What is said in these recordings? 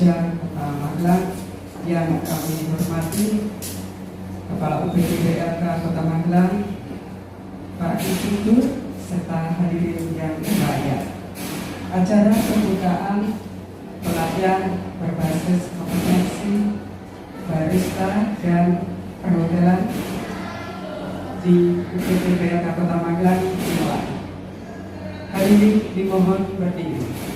Kerja Kota Magelang yang kami hormati Kepala UPTPLK Kota Magelang, Pak Inspektur, serta hadirin yang berbahagia. Acara pembukaan pelatihan berbasis kompetensi barista dan perhotelan di UPTPLK Kota Magelang dimulai. Hadirin dimohon berdiri.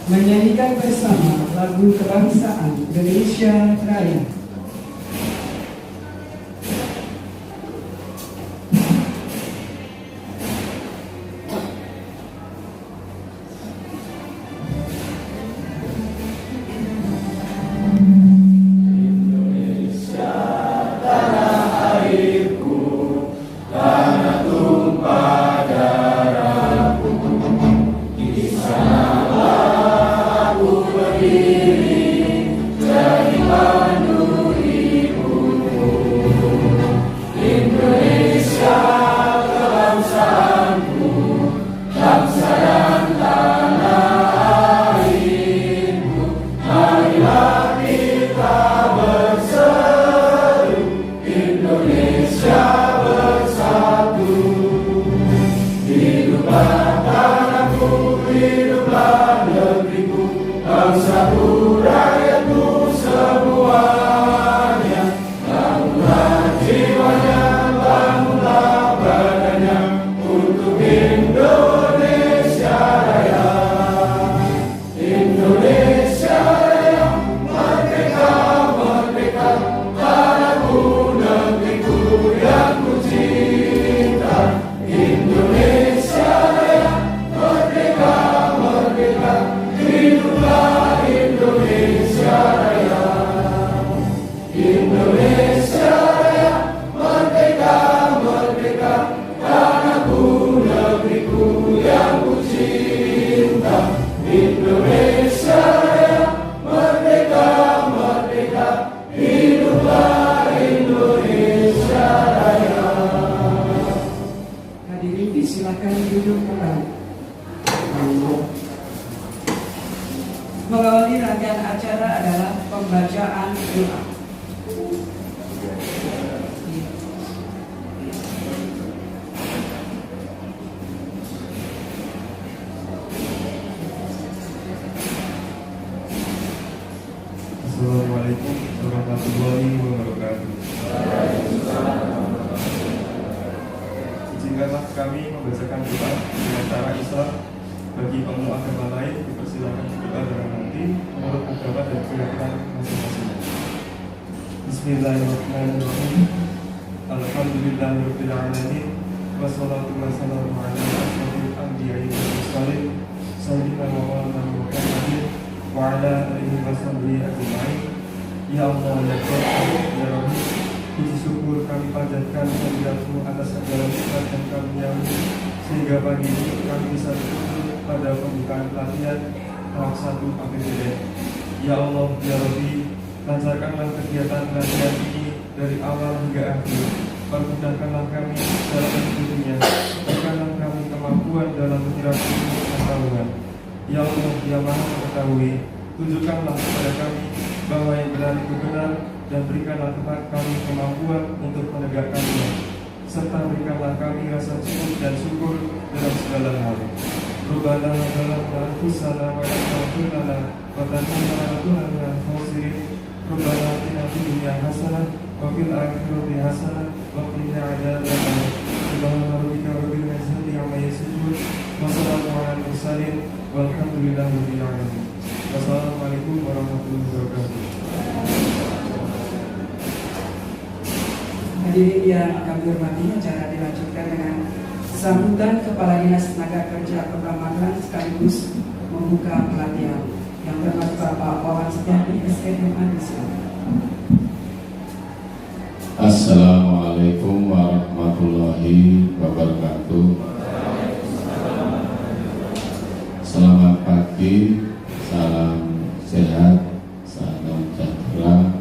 Menyanyikan bersama lagu kebangsaan Indonesia Raya. Silakan duduk kembali. Mengawali rangkaian acara adalah pembacaan doa. Assalamualaikum warahmatullahi wabarakatuh. Izinkanlah kami membacakan doa dengan cara Islam. Bagi pemeluk agama lain dipersilakan berdoa dengan nanti menurut agama dan keyakinan masing-masing. Bismillahirrahmanirrahim. Alhamdulillahirabbil alamin. Wassalatu wassalamu ala asyrofil anbiya'i wal mursalin sayyidina wa maulana Muhammadin wa ala alihi washabihi ajma'in. Ya Allah, ya Tuhan, ya Rabbi, puji syukur kami panjatkan kehadiratmu atas segala nikmat yang kami alami, sehingga pagi ini kami bisa berkumpul pada pembukaan pelatihan tahap 1 APBD. Ya Allah, ya Rabbi, lancarkanlah kegiatan pelatihan ini dari awal hingga akhir. Permudahkanlah kami dalam mengikutinya, berikanlah kami kemampuan dalam menyerap ilmu pengetahuan. Ya Allah, yang Maha Mengetahui, tunjukkanlah kepada kami bahwa yang benar itu benar, dan berikanlah kepada kami kemampuan untuk menegakkannya, serta berikanlah kami rasa cukup dan syukur dalam segala hal. Rabbana zalamna anfusana wa lam taghfir lana wa tarhamna lanakunanna minal khasirin. Rabbana atina fid dunya hasanah wa fil akhirati hasanah wa qina adzabannar. Subhana rabbika rabbil izzati amma yasifun wa salamun alal mursalin walhamdulillahi rabbil alamin. Wassalamualaikum warahmatullahi wabarakatuh. Hadirin yang kami hormati, acara dilanjutkan dengan sambutan Kepala Dinas Tenaga Kerja Kota Magelang sekaligus membuka pelatihan. Yang terhormat Bapak Wawan Setiadi, SNMA di sini. Assalamualaikum warahmatullahi wabarakatuh. Selamat pagi, salam sehat, salam sejahtera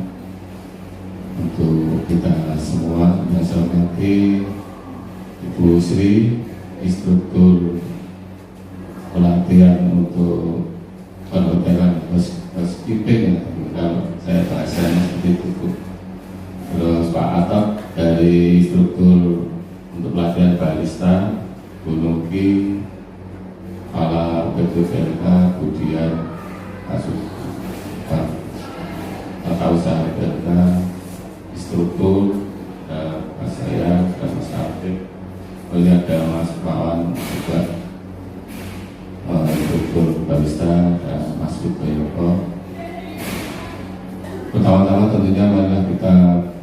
untuk kita semua. Yang saya hormati Ibu Sri, instruktur pelatihan untuk perhotelan housekeeping ya, kalau saya bahasanya seperti itu Bu. Terus Pak Atok dari struktur untuk pelatihan barista, Bu Nuki, Kepala PTVLK, kemudian Pak Tata Usaha PTVLK, instruktur, Mas saya, dan Mas Afif. Ini ada Mas Pawan juga, instruktur barista, dan Mas Widoyoko. Pertama-tama tentunya marilah kita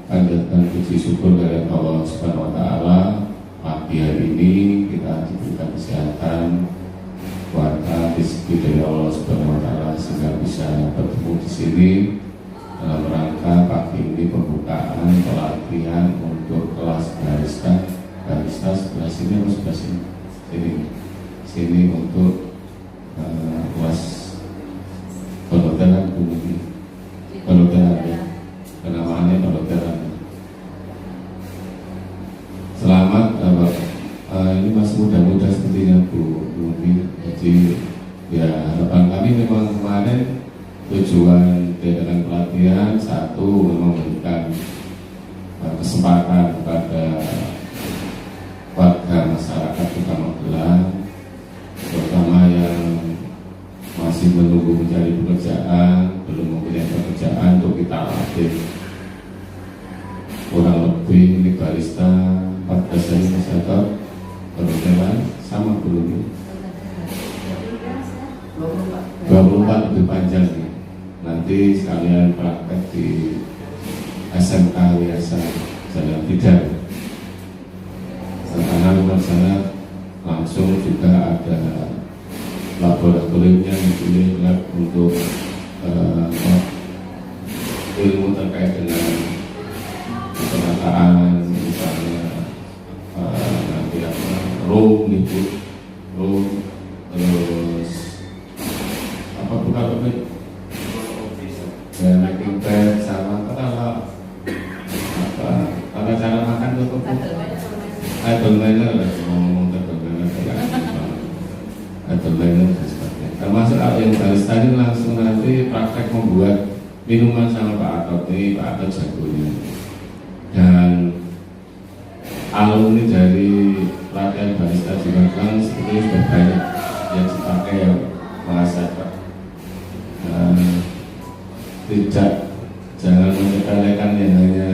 panjatkan puji syukur dari Allah Subhanahu wa Ta'ala. Pagi hari ini kita diberikan kesehatan, keluarga, rezeki dari Allah Subhanahu wa Ta'ala sehingga bisa bertemu di sini dalam rangka pagi ini pembukaan pelatihan untuk kelas barista sebelah sini atau sebelah sini untuk kelas perhotelan ya, penamaannya perhotelan. Selamat ini masih muda-muda sepertinya Bu Nuki. Jadi ya harapan kami memang kemarin tujuan dengan pelatihan satu memang memberikan kesempatan kepada warga masyarakat Kota Magelang, terutama yang masih menunggu mencari pekerjaan, belum mempunyai pekerjaan, untuk kita latih. Kurang lebih ini barista 14 hari masyarakat perhotelan sama belum 24 lebih panjang nih. Nanti sekalian praktek di SMK Yayasan Jalan Tidak. Karena di sana langsung juga ada laboratoriumnya, ini lab untuk ilmu terkait dengan penataan, misalnya nanti room gitu, terus buka ya, making bed sama tata cara makan tuh idol manner lah, ngomong idol manner termasuk yang barista ini langsung nanti praktek membuat minuman sama Pak Atot. Ini Pak Atot jagonya, dan alumni dari pelatihan barista di Magelang sepertinya sudah banyak yang dipakai yang mengajarkan. Tidak, jangan menyepelekan yang hanya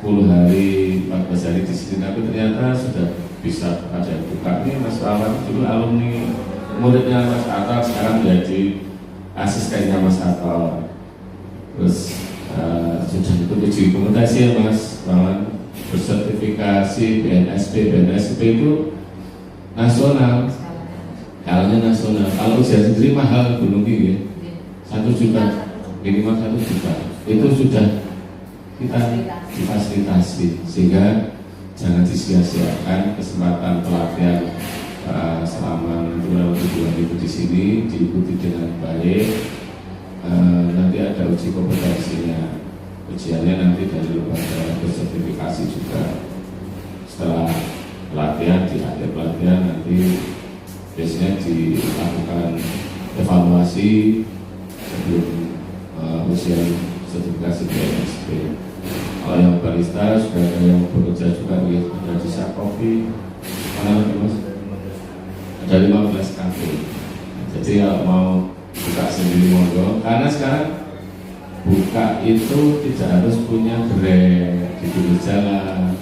10 hari, 14 hari di sini, tapi ternyata sudah bisa ada buka. Ini Mas Pawan dulu alumni muridnya Mas Atok, sekarang menjadi asistennya Mas Atok. Terus sudah ikut uji kompetensi ya Mas Pawan, bersertifikasi BNSP itu nasional, kalanya nasional. Kalau ujian sendiri mahal gunung tinggi, 1 juta, minimal 1 juta. Itu sudah kita difasilitasi, sehingga jangan disia-siakan kesempatan pelatihan selama 2 minggu di sini, diikuti dengan baik. Nanti ada uji kompetensinya, ujiannya nanti dari lembaga bersertifikasi juga. Setelah pelatihan, di akhir pelatihan nanti biasanya dilakukan evaluasi sebelum ujian sertifikasi BNSP. Kalau yang barista sudah ada yang bekerja juga di Desa Kopi, mana lagi Mas? Ada 15 kafe. Jadi kalau mau buka sendiri monggo, karena sekarang buka itu tidak harus punya gerai di pinggir jalan,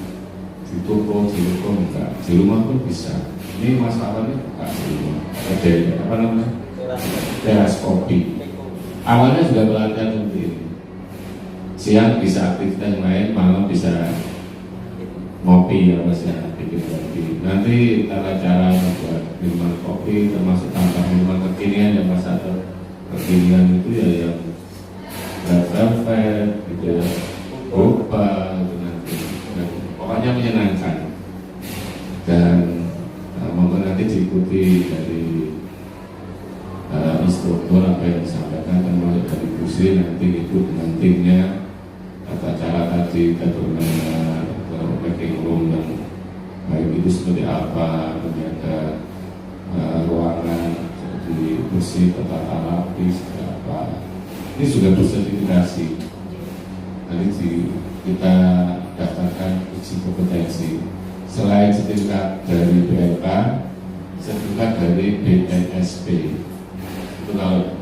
di toko, buka di rumah pun bisa. Ini Mas Pawan ini buka di rumah. Ada apa namanya? Teras kopi. Awalnya juga pelatihan seperti ini. Siang bisa aktivitas lain, malam bisa ngopi ya Mas ya, bikin kopi. Nanti tata cara membuat minuman kopi, termasuk tambah minuman kekinian yang Mas atau kekinian itu ya yang red velvet gitu ya, boba gitu nanti. Nah, pokoknya menyenangkan. Dan monggo nanti diikuti dari instruktur apa yang disampaikan, termasuk dari Bu Sri nanti ikut dengan timnya, tata cara tadi, bagaimana packing room dan baik itu seperti apa, menjaga ruangan jadi bersih, tertata rapi, seperti apa. ini juga bersertifikasi. Nanti kita daftarkan uji kompetensi. Selain sertifikat dari BLK, sertifikat dari BNSP. Itu kalau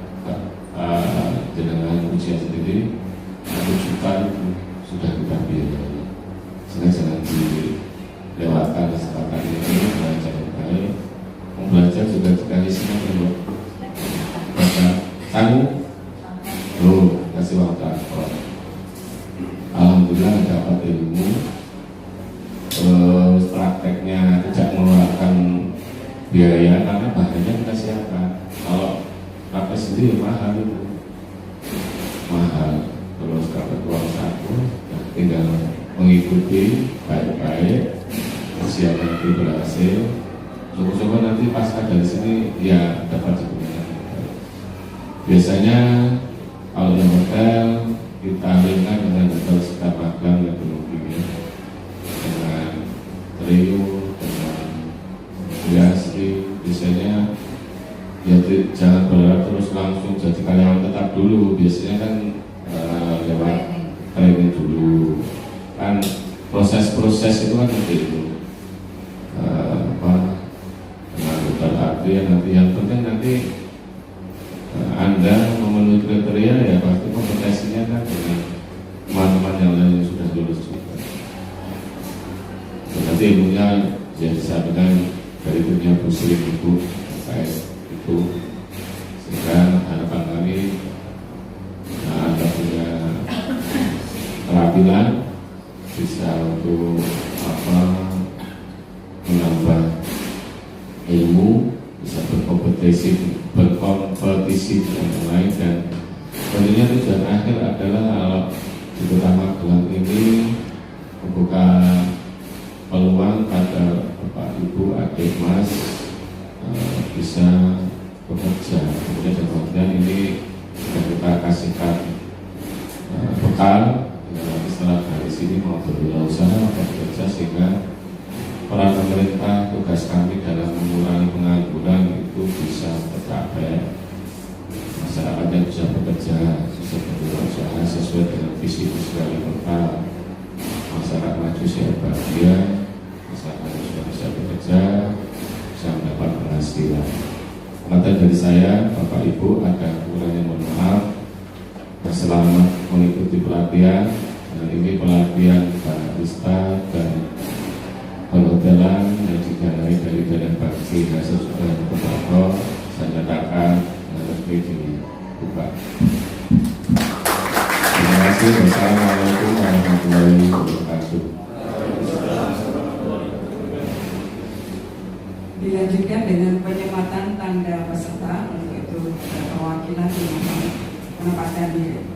dengan ujian sendiri 1 juta itu sudah kita biayai. Sehingga jangan dilewatkan kesempatan ini, belajar yang baik. Mau belajar juga sekali sini perlu baca tanggung, kasih uang transport. Alhamdulillah dapat ilmu, terus prakteknya tidak mengeluarkan biaya karena bahannya kita siapkan. Kalau praktek sendiri mahal itu, mahal. Terus dapat uang saku, tinggal mengikuti baik-baik, persiapan itu berhasil. Coba-coba nanti pasca dari sini ya dapat sebenarnya. Biasanya kalau yang hotel kita ringan dengan hotel sekitar magang yang belum dengan trio, dengan biasi. Biasanya ya jangan berharap terus langsung jadi karyawan tetap dulu. Biasanya kan lewat training dulu. Kan proses-proses itu kan seperti itu. Dengan hotel artian nanti yang penting nanti Anda memenuhi kriteria ya pasti kompetensinya kan dengan teman-teman yang lain yang sudah lulus juga. Nanti ilmunya ya disampaikan dari dunia muslim itu terkait itu, sehingga harapan kami Anda punya keterampilan bisa untuk menambah ilmu, bisa berkompetisi dengan yang lain, dan tentunya tujuan akhir adalah kalau di Kota Magelang ini membuka peluang pada Bapak Ibu adik Mas bisa bekerja. Kemudian ini kita kasihkan bekal nanti setelah dari sini mau berwirausaha atau bekerja, sehingga peran pemerintah, tugas kami dalam mengurangi pengangguran itu bisa tercapai. Masyarakatnya bisa bekerja, bisa berwirausaha sesuai dengan visi misi lokal. Masyarakat maju sehat bahagia, masyarakat juga bisa bekerja, bisa mendapat penghasilan. Maka dari saya, Bapak Ibu, ada kurangnya mohon maaf. Selamat mengikuti pelatihan. Dan ini pelatihan barista dan perhotelan yang didanai dari Badan Bakti Hasil Sudah Kebato. Saya nyatakan resmi dibuka. Terima kasih. Wassalamualaikum warahmatullahi wabarakatuh. Dilanjutkan dengan penyematan tanda peserta, untuk itu perwakilan yang menempatkan diri.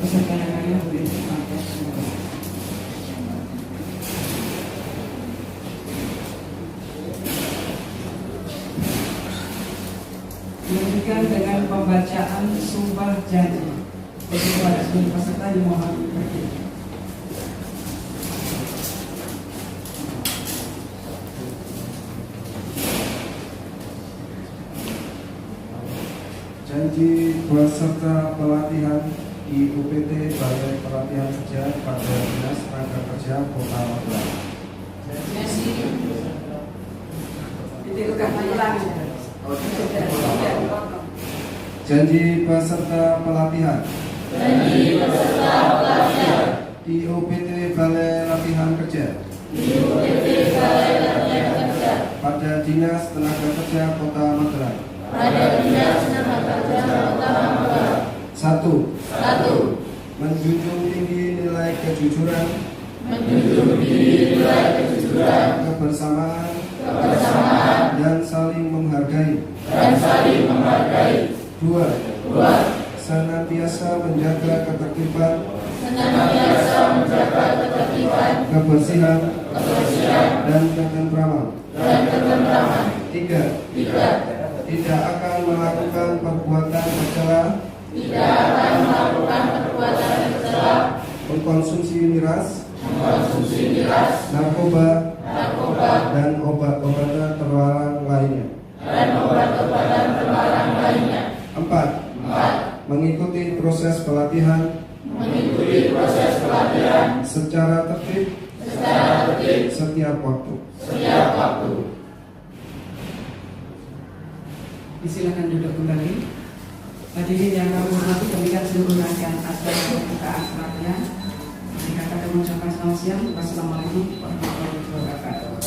Peserta yang lain boleh dipakai. Dilanjutkan dengan pembacaan sumpah janji. Jadi kepada seluruh peserta dimohon berdiri. Janji peserta pelatihan di UPT Balai Pelatihan Kerja pada Dinas Tenaga Kerja Kota Magelang. Janji peserta pelatihan di UPT Balai Latihan Kerja pada Dinas Tenaga Kerja Kota Magelang. 1. Menjunjung tinggi nilai kejujuran, kebersamaan, dan saling menghargai. 2. Senantiasa menjaga ketertiban, kebersihan, dan ketentraman. 3. Tidak akan melakukan perbuatan tercela, mengkonsumsi miras, narkoba, dan obat-obatan terlarang lainnya. 4. Mengikuti proses pelatihan secara tertib setiap waktu. Silakan duduk kembali. Hadirin yang kami hormati, demikian seluruh rangkaian acara pembukaan pelatihan. Jika kami mengucapkan selamat siang. Wassalamualaikum warahmatullahi wabarakatuh.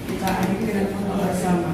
Kita akhiri dengan foto bersama.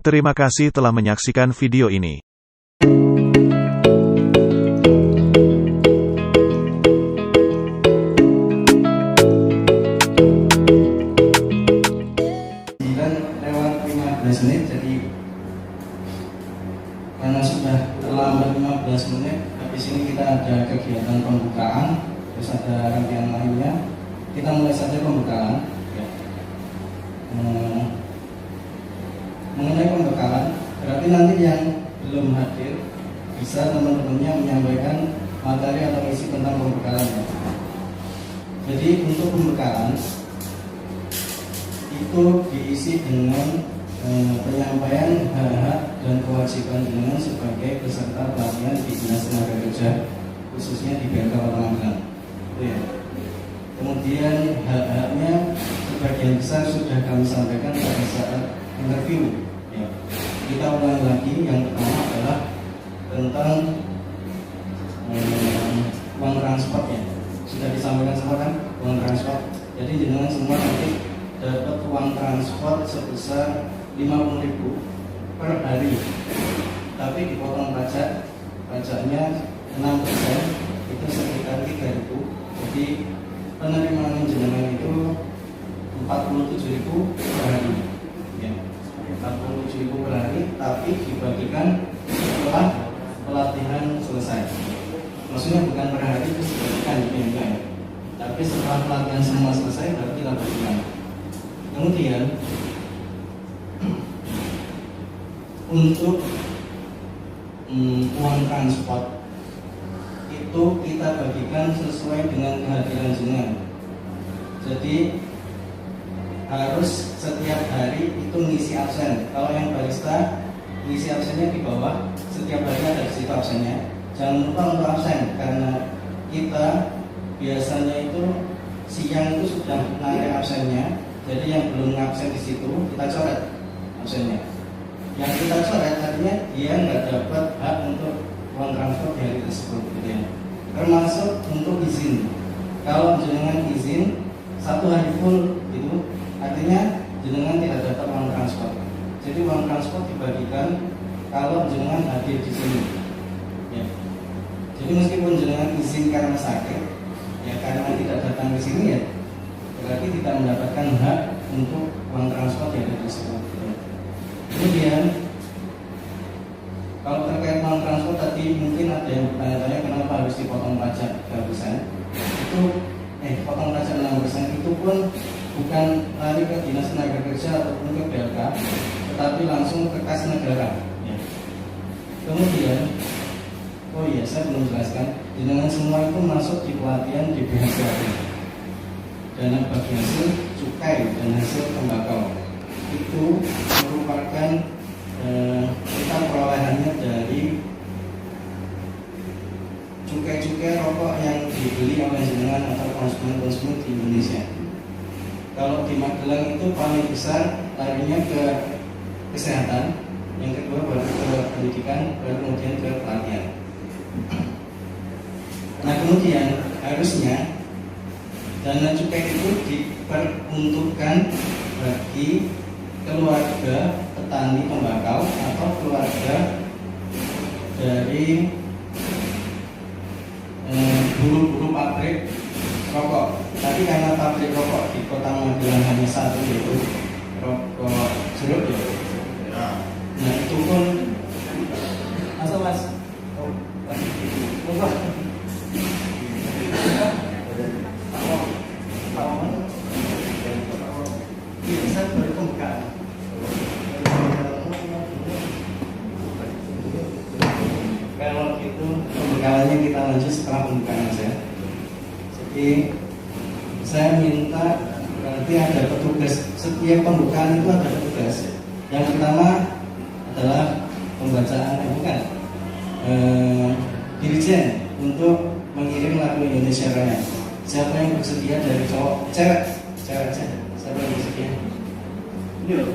Terima kasih telah menyaksikan video ini. Lewat 15 menit, jadi karena sudah terlambat 15 menit, habis ini kita ada kegiatan pembukaan, terus ada rangkaian lainnya. Kita mulai saja pembukaan. Mengenai pembekalan, berarti nanti yang belum hadir bisa teman-temannya menyampaikan materi atau isi tentang pembekalannya. Jadi untuk pembekalan itu diisi dengan penyampaian hak-hak dan kewajiban jenengan sebagai peserta pelatihan di Dinas Tenaga Kerja, khususnya di BMK Kota Magelang. Ya. Kemudian hak-haknya sebagian besar sudah kami sampaikan pada saat interview. Ya. Kita ulangi lagi. Yang pertama adalah tentang uang transport ya. Sudah disampaikan semua kan uang transport. Jadi jenengan semua nanti dapat uang transport sebesar 50.000 per hari. Tapi dipotong pajaknya 6%, itu sekitar 3.000. Jadi penerimaan jenengan itu 47.000 per hari. Ya. 47.000 per hari, tapi dibagikan setelah pelatihan selesai. Maksudnya bukan per hari itu dibagikan ya. Tapi setelah pelatihan semua selesai baru kita bagikan. Kemudian untuk uang transport itu kita bagikan sesuai dengan kehadiran jenengan. Jadi harus setiap hari itu ngisi absen. Kalau yang barista ngisi absennya di bawah, setiap hari ada di situ absennya. Jangan lupa untuk absen karena kita biasanya itu siang itu sudah naik absennya. Jadi yang belum absen di situ kita coret absennya. Yang kita coret artinya dia nggak dapat hak untuk uang transport di hari tersebut, gitu ya. Termasuk untuk izin. Kalau jenengan izin 1 hari full itu artinya jenengan tidak dapat uang transport. Jadi uang transport dibagikan kalau jenengan hadir di sini. Ya. Jadi meskipun jenengan izin karena sakit, ya karena tidak datang ke sini ya, berarti tidak mendapatkan hak untuk uang transport yang ada tersebut. Ya. Kemudian kalau terkait uang transport tadi mungkin ada yang bertanya-tanya kenapa harus dipotong pajak 3%. Itu potong pajak 6% itu pun bukan lari ke Dinas Tenaga Kerja ataupun ke BLK, tetapi langsung ke kas negara. Ya. Kemudian, oh iya saya belum jelaskan, jenengan semua itu masuk di pelatihan di BHKB, dana bagi hasil cukai dan hasil tembakau. Itu merupakan kita perolehannya dari cukai-cukai rokok yang dibeli oleh jenengan atau konsumen-konsumen di Indonesia. Kalau di Magelang itu paling besar larinya ke kesehatan, yang kedua baru ke pendidikan, baru kemudian ke pelatihan. Nah kemudian harusnya dana cukai itu diperuntukkan bagi keluarga petani tembakau atau keluarga dari buruh-buruh pabrik rokok. Tapi karena pabrik rokok di Kota Magelang hanya satu, yaitu rokok jeruk ya. Nah itu pun masa mas saya baru pembukaan. Kalau itu pembekalannya kita lanjut setelah pembukaan saja. Jadi saya minta berarti ada petugas. Setiap pembukaan itu ada petugas. Yang pertama adalah pembacaan dirijen untuk mengirim lagu Indonesia Raya. Siapa yang bersedia dari cowok, cewek aja. Siapa yang bersedia? Ini loh.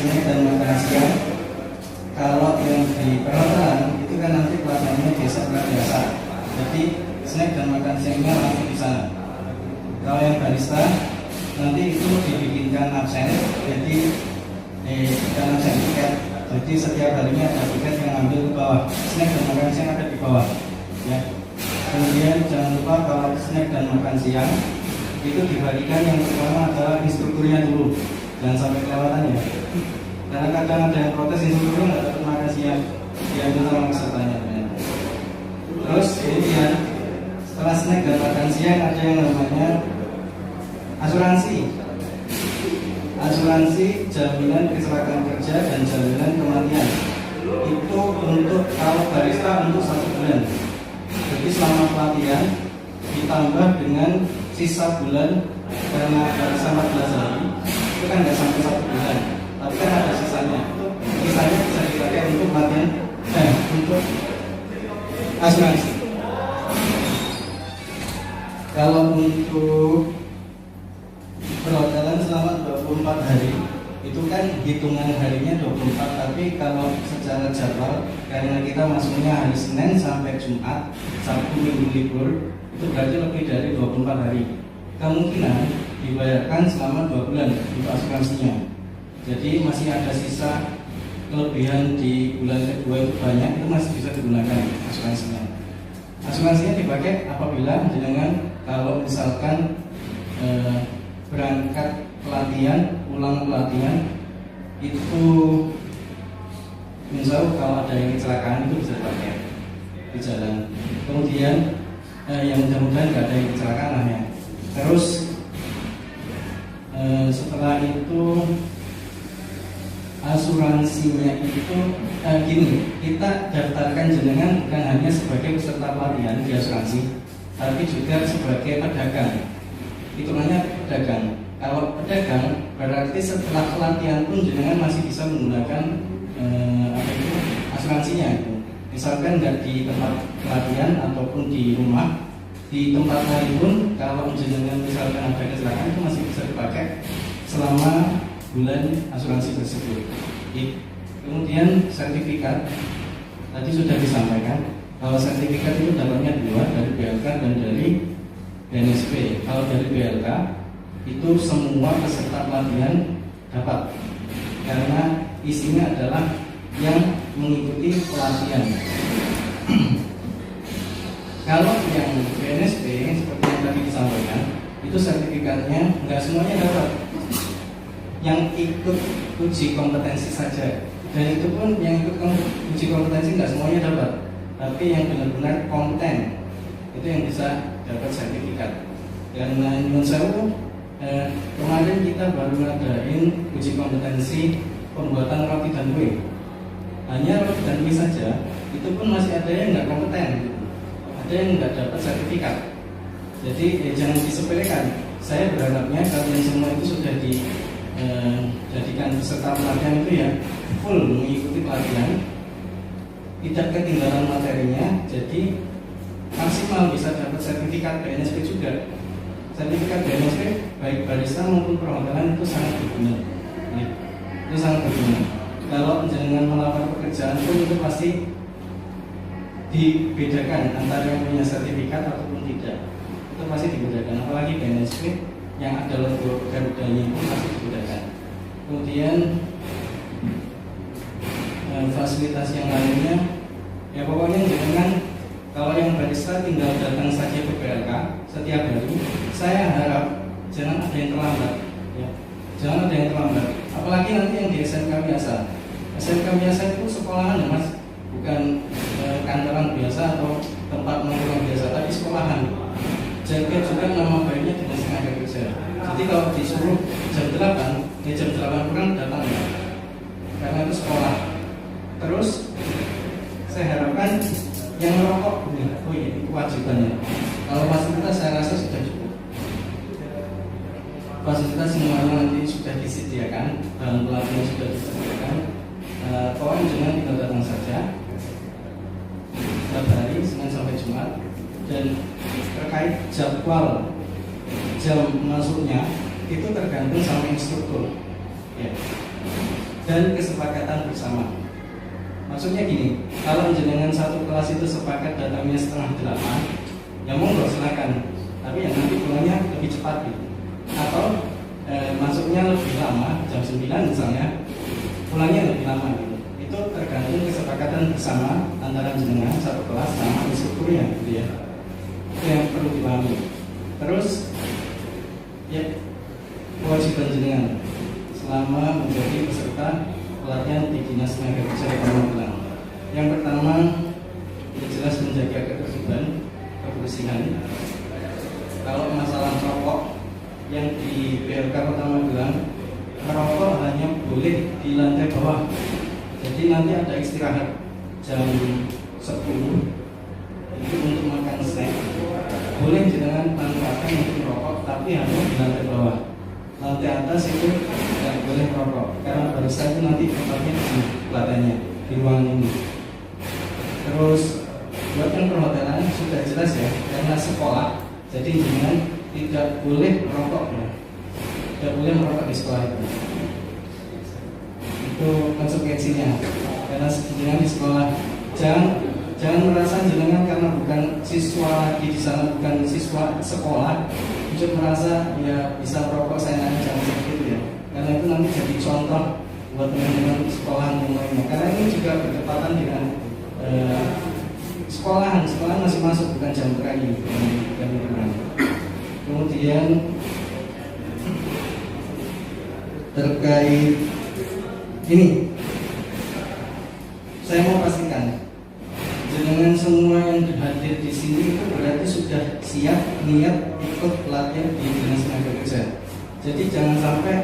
Snack dan makan siang. Kalau yang di perhotelan itu kan nanti pelayanannya biasa. Jadi snack dan makan siangnya langsung di sana. Kalau yang barista nanti itu dibikinkan absen. Jadi bukan absen tiket. Jadi setiap harinya ada tiket yang ambil ke bawah. Snack dan makan siang ada di bawah. Ya. Kemudian jangan lupa kalau snack dan makan siang itu dibagikan yang pertama adalah instrukturnya dulu, jangan sampai kelewatan ya. Karena kadang ada yang protes instrukturnya nggak dapat makan siang, diambil sama pesertanya. Terus kemudian setelah snack dan makan siang ada yang namanya asuransi jaminan kecelakaan kerja dan jaminan kematian. Itu untuk kalau barista untuk 1 bulan. Jadi selama pelatihan ditambah dengan sisa bulan, karena barista 14 hari itu kan nggak sampai 1 bulan, tapi kan ada sisanya. Sisanya bisa dipakai untuk pelatihan, untuk asuransi. Kalau untuk perhotelan selama 24 hari itu kan hitungan harinya 24, tapi kalau secara jadwal karena kita masuknya hari Senin sampai Jumat, Sabtu Minggu libur, itu berarti lebih dari 24 hari. Kemungkinan dibayarkan selama 2 bulan untuk asuransinya. Jadi masih ada sisa kelebihan di bulan kedua itu banyak, itu masih bisa digunakan asuransinya. Asuransinya dipakai apabila dengan kalau misalkan berangkat pelatihan, pulang pelatihan itu misal kalau ada yang kecelakaan itu bisa dipakai di jalan. Kemudian yang mudah-mudahan nggak ada yang kecelakaan lah ya. Terus setelah itu asuransinya itu gini, kita daftarkan jenengan bukan hanya sebagai peserta pelatihan di asuransi, tapi juga sebagai pedagang. Hitungannya pedagang. Kalau pedagang berarti setelah pelatihan pun jenengan masih bisa menggunakan asuransinya. Misalkan nggak di tempat pelatihan ataupun di rumah, di tempat lain pun kalau jenengan misalkan ada kecelakaan itu masih bisa dipakai selama bulan asuransi tersebut. Kemudian sertifikat tadi sudah disampaikan bahwa sertifikat itu dapatnya 2, dari BLK dan dari BNSP. Kalau dari BLK itu semua peserta pelatihan dapat, karena isinya adalah yang mengikuti pelatihan. Kalau yang BNSP seperti yang tadi disampaikan, itu sertifikatnya nggak semuanya dapat, yang ikut uji kompetensi saja, dan itu pun yang ikut uji kompetensi nggak semuanya dapat, tapi yang benar-benar kompeten itu yang bisa dapat sertifikat. Karena menurut saya kemarin kita baru ngadain uji kompetensi pembuatan roti dan kue, hanya roti dan kue saja, itu pun masih ada yang nggak kompeten, ada yang nggak dapat sertifikat. Jadi jangan disepelekan. Saya berharapnya kalian semua itu sudah dijadikan peserta pelatihan itu ya full mengikuti pelatihan, tidak ketinggalan materinya, jadi maksimal bisa dapat sertifikat BNSP juga. Sertifikat BNSP baik barista maupun perhotelan itu sangat berguna. Itu sangat berguna. Kalau jenengan melamar pekerjaan pun itu pasti dibedakan antara yang punya sertifikat ataupun tidak. Itu pasti dibedakan. Apalagi BNSP yang ada logo Garudanya itu pasti dibedakan. Kemudian fasilitas yang lainnya, ya pokoknya jangan, kalau yang barista tinggal datang saja ke BLK setiap hari. Saya harap jangan ada yang terlambat, ya. Jangan ada yang terlambat. Apalagi nanti yang di SMK biasa. SMK biasa itu sekolahan ya mas, bukan kantoran biasa atau tempat nongkrong biasa, tapi sekolahan. Jaga juga nama baiknya dengan tenaga kerja. Jadi kalau disuruh jam 8, jam 8 kurang datang ya, karena itu sekolah. Terus saya harapkan yang merokok ini kewajibannya. Kalau fasilitas saya rasa sudah cukup. Fasilitas semuanya nanti sudah disediakan, bahan pelatihan sudah disediakan. Pokoknya jangan kita datang saja setiap hari Senin sampai Jumat. Dan terkait jadwal jam masuknya itu tergantung sama instruktur, ya. Dan kesepakatan bersama. Maksudnya gini, kalau jenengan satu kelas itu sepakat datangnya 7:30, ya monggo silakan. Tapi yang nanti pulangnya lebih cepat gitu. Atau masuknya lebih lama, jam 9 misalnya, pulangnya lebih lama gitu. Itu tergantung kesepakatan bersama antara jenengan satu kelas sama instrukturnya gitu ya. Itu yang perlu dipahami. Terus ya kewajiban jenengan selama menjadi peserta pelatihan di Dinas Tenaga Kerja Kota Magelang. Yang pertama, jelas menjaga ketertiban, kebersihan. Kalau masalah rokok yang di BLK Kota Magelang, merokok hanya boleh di lantai bawah. Jadi nanti ada istirahat jam 10 itu untuk makan snack. Boleh dengan manfaatkan untuk merokok, tapi hanya di lantai bawah. Lantai atas itu tidak boleh merokok, karena barusan itu nanti tempatnya di pelatihannya di ruangan ini. Terus buat yang perhotelan sudah jelas ya, karena sekolah, jadi jangan tidak boleh merokok ya. Tidak boleh merokok di sekolah itu. Itu konsekuensinya. Karena jenengan di sekolah jangan merasa jenengan karena bukan siswa lagi di sana, bukan siswa sekolah, untuk merasa ya bisa merokok saya jangan seperti itu ya. Karena itu nanti jadi contoh buat teman-teman sekolahan yang lainnya. Karena ini juga bertepatan dengan sekolahan masih masuk, bukan jam kerja, bukan liburan. Kemudian terkait ini, saya mau pastikan jenengan semua yang hadir di sini itu berarti sudah siap niat ikut pelatihan di Dinas Tenaga Kerja. Jadi jangan sampai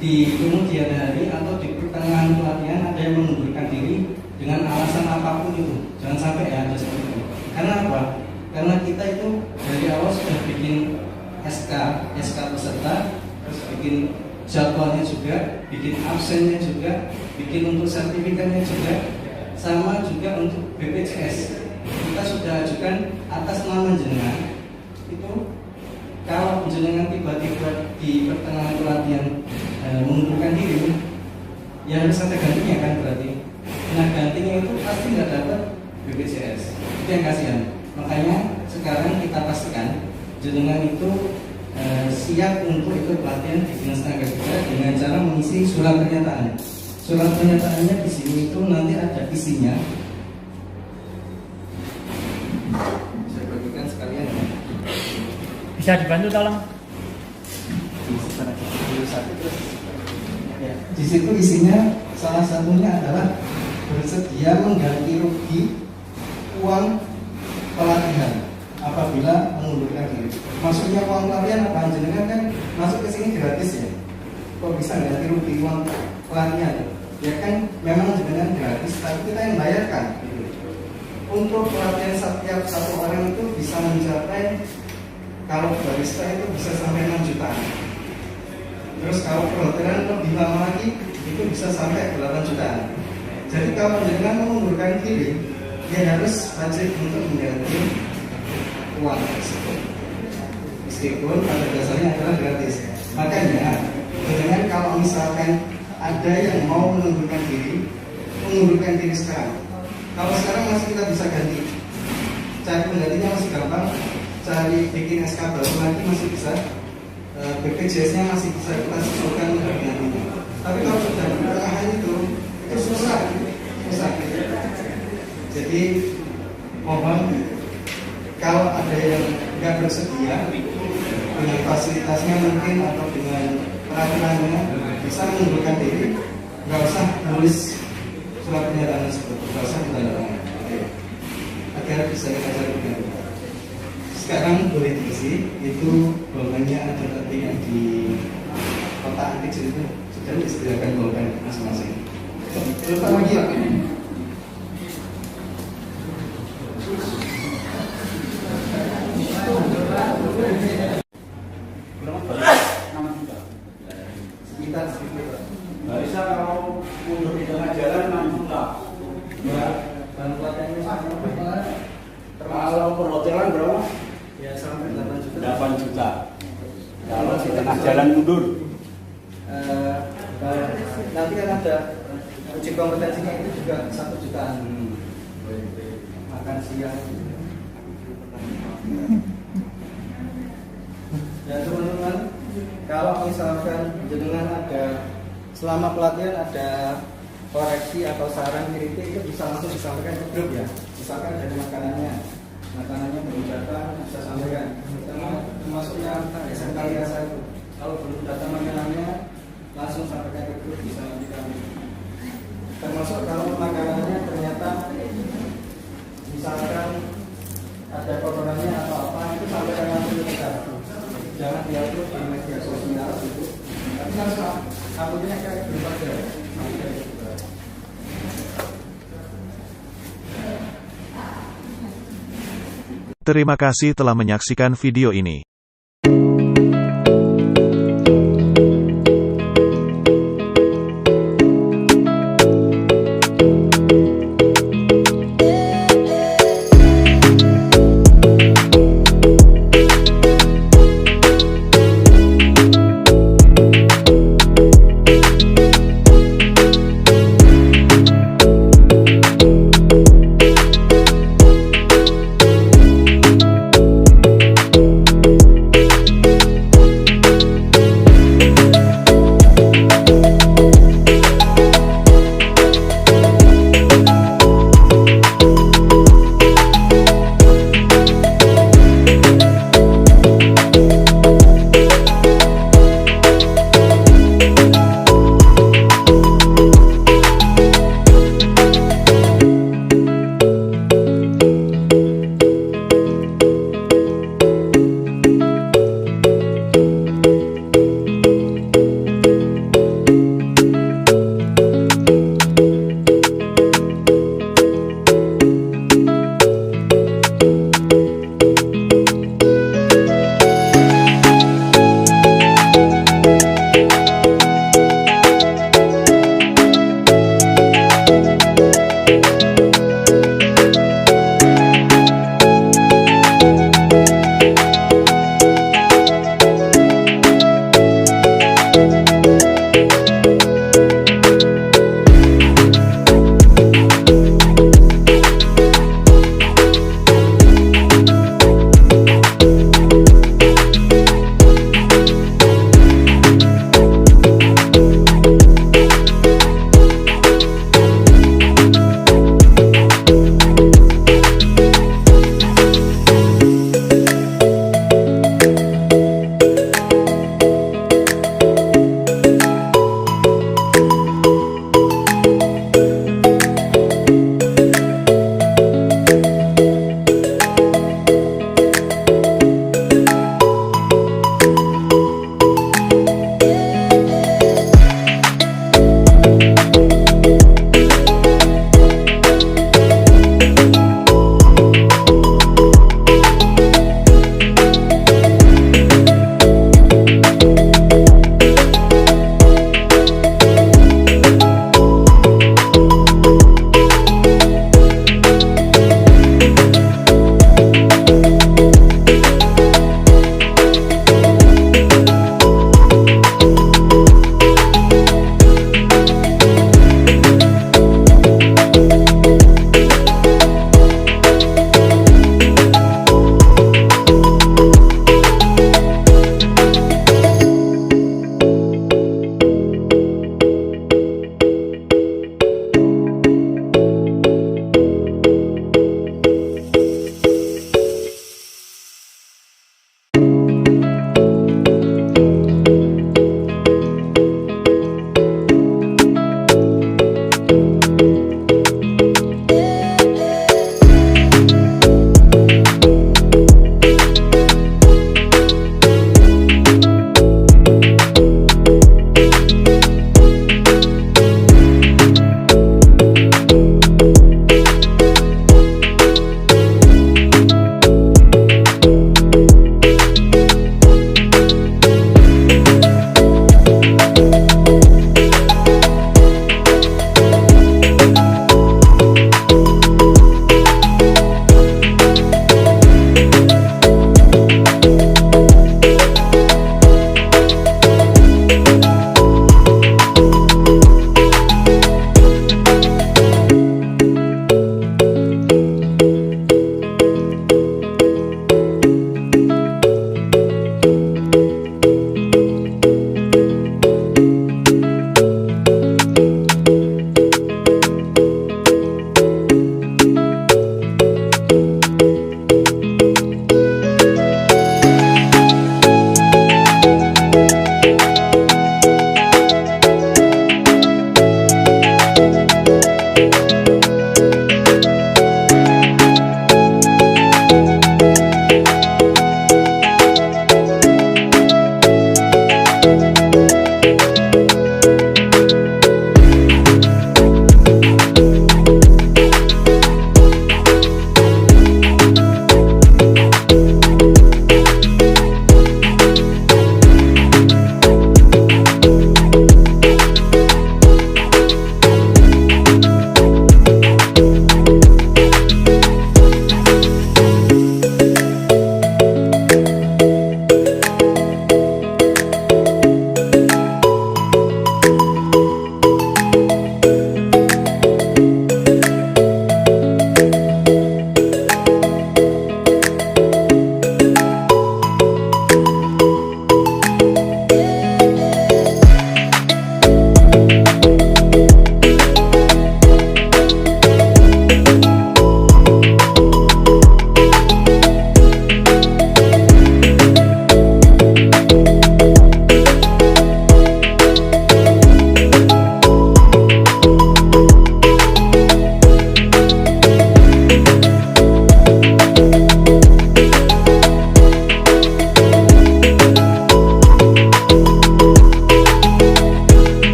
di kemudian hari atau di pertengahan pelatihan ada yang mengundurkan diri dengan alasan apapun itu. Jangan sampai ya ada seperti itu. Karena apa? Karena kita itu dari awal sudah bikin SK peserta, terus bikin jadwalnya juga, bikin absennya juga, bikin untuk sertifikatnya juga, sama juga untuk BPJS. Kita sudah ajukan atas nama jenengan. Itu kalau jenengan tiba-tiba di pertengahan pelatihan mengundurkan diri, ya harus ada gantinya kan berarti. Nah gantinya itu pasti nggak dapat BPJS. Itu yang kasihan. Makanya sekarang kita pastikan jenengan itu siap untuk ikut pelatihan di Dinas Tenaga Kerja dengan cara mengisi surat pernyataan. Surat pernyataannya di sini itu nanti ada isinya. Saya bagikan sekalian ya. Bisa dibantu tolong? Ya, di situ isinya salah satunya adalah bersedia mengganti rugi uang pelatihan apabila mengundurkan diri. Maksudnya uang pelatihan apa? Jenengan kan masuk ke sini gratis ya. Kok bisa ganti rugi uang pelatihan? Ya kan memang jenengan gratis, tapi kita yang bayarkan. Untuk pelatihan setiap satu orang itu bisa mencapai, kalau barista itu bisa sampai 6 jutaan. Terus kalau perhotelan lebih lama lagi itu bisa sampai 8 jutaan. Jadi kalau jenengan mengundurkan diri, dia harus wajib untuk mengganti uang tersebut. Meskipun pada dasarnya adalah gratis. Makanya jenengan kalau misalkan ada yang mau mengundurkan diri sekarang. Kalau sekarang masih kita bisa ganti. Cari penggantinya masih gampang. Cari bikin SK baru lagi masih bisa. BPJS-nya masih bisa kita sesuaikan dengan ini. Tapi kalau sudah di pertengahan itu susah. Jadi mohon kalau ada yang nggak bersedia dengan fasilitasnya mungkin atau dengan peraturannya bisa mengundurkan diri, nggak usah nulis surat pernyataan tersebut, nggak usah ditandatangani agar bisa kita cari pengganti. Sekarang boleh diisi, itu bolpennya ada tadi yang di kotak antik itu sudah disediakan bolpen masing-masing. Terus lagi ya. Bisa kalau mundur di tengah jalan 6 juta. Ya, dan pelatihannya sama berapa? Kalau perhotelan berapa? Ya sampai 8 juta. 8 juta. Kalau di tengah jalan mundur. Nanti kan ada uji kompetensinya itu juga 1 jutaan. Makan siang. Dan teman-teman, kalau misalkan jenengan ada selama pelatihan ada koreksi atau saran kritik, itu bisa langsung disampaikan ke grup ya. Misalkan dari makanannya berucapkan bisa sampaikan. Termasuk yang SMK biasa itu. Kalau belum datang makanannya langsung sampaikan ke grup, bisa nanti kami Termasuk kalau makanannya ternyata misalkan ada kotorannya atau apa, itu sampai dengan kita jangan diupload di media sosial gitu. Tapi kalau uploadnya kayak belum ada. Terima kasih telah menyaksikan video ini.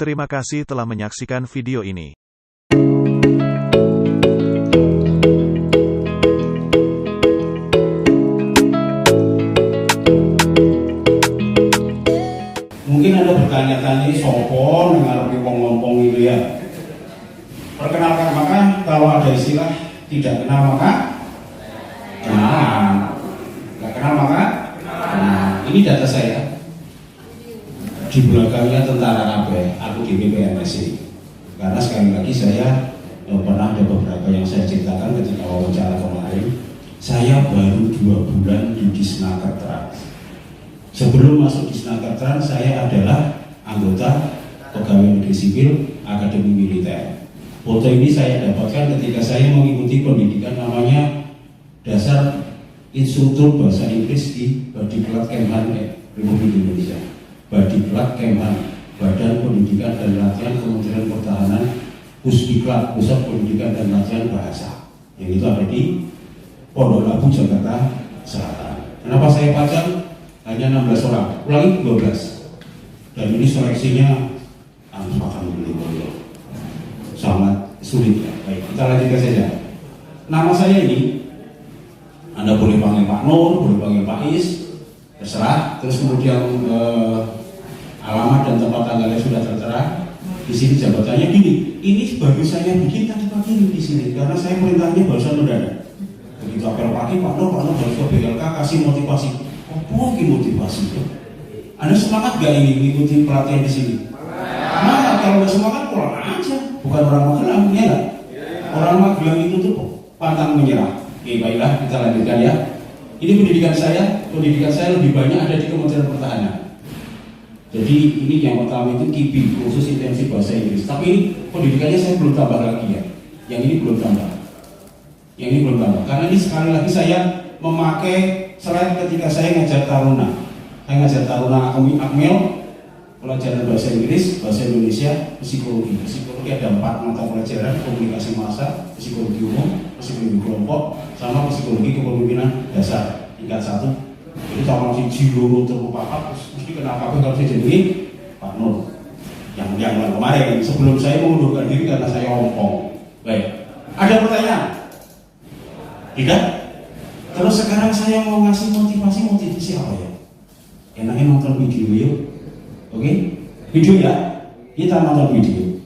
Terima kasih telah menyaksikan video ini. Mungkin ada bertanya-tanya sopo dengan ngomong itu ya. Perkenalkan, maka kalau ada istilah tidak kenal maka kenalan, nggak kenal maka. Nah, ini data saya. Di belakangnya tentara KB, aku di PNSI. Karena sekali lagi saya pernah ada beberapa yang saya ceritakan ketika wawancara kemarin. Saya baru 2 bulan di Disnaker Trans. Sebelum masuk Disnaker Trans, saya adalah anggota pegawai negeri sipil Akademi Militer. Foto ini saya dapatkan ketika saya mengikuti pendidikan namanya Dasar Instruktur Bahasa Inggris di Badiklat Kemhan Republik Indonesia. Badiklat Kemhan, Badan Pendidikan dan Latihan Kementerian Pertahanan, Pusdiklat, Pusat Pendidikan dan Latihan Bahasa, yang itu ada di Pondok Labu, Jakarta Selatan. Kenapa saya pajang? Hanya 16 orang, ulangi 12. Dan ini seleksinya alhamdulillah sangat sulit ya. Baik, kita lanjutkan saja. Nama saya ini Anda boleh panggil Pak Nur, boleh panggil Pak Is, terserah. Terus kemudian alamat dan tempat tanggalnya sudah tertera. Di sini jabatannya gini. Ini baru saya bikin tadi pagi di sini karena saya perintahnya barusan mendadak. Begitu apel pagi Pak Nur harus ke BLK kasih motivasi. Apa motivasi itu? Anda semangat gak ingin mengikuti pelatihan di sini? Nah, kalau nggak semangat pulang aja. Bukan orang Magelang, ya nggak? Orang Magelang itu tuh pantang menyerah. Oke, baiklah kita lanjutkan ya. Ini pendidikan saya lebih banyak ada di Kementerian Pertahanan. Jadi ini yang pertama itu KIP, khusus intensif bahasa Inggris. Tapi ini pendidikannya saya belum tambah lagi ya. Yang ini belum tambah. Karena ini sekali lagi saya memakai selain ketika saya ngajar taruna. Saya ngajar taruna Akmil, pelajaran bahasa Inggris, bahasa Indonesia, psikologi. Psikologi ada 4 mata pelajaran: komunikasi massa, psikologi umum, psikologi kelompok, sama psikologi kepemimpinan dasar tingkat 1. Jadi kalau masih jiwa terus papat, mesti kenal kabeh kalau saya jadi Pak Nur. Yang kemarin sebelum saya mengundurkan diri karena saya ompong. Baik, ada pertanyaan? Tidak? Terus sekarang saya mau ngasih motivasi apa ya? Enaknya nonton video yuk. Oke? Video ya? Kita nonton video.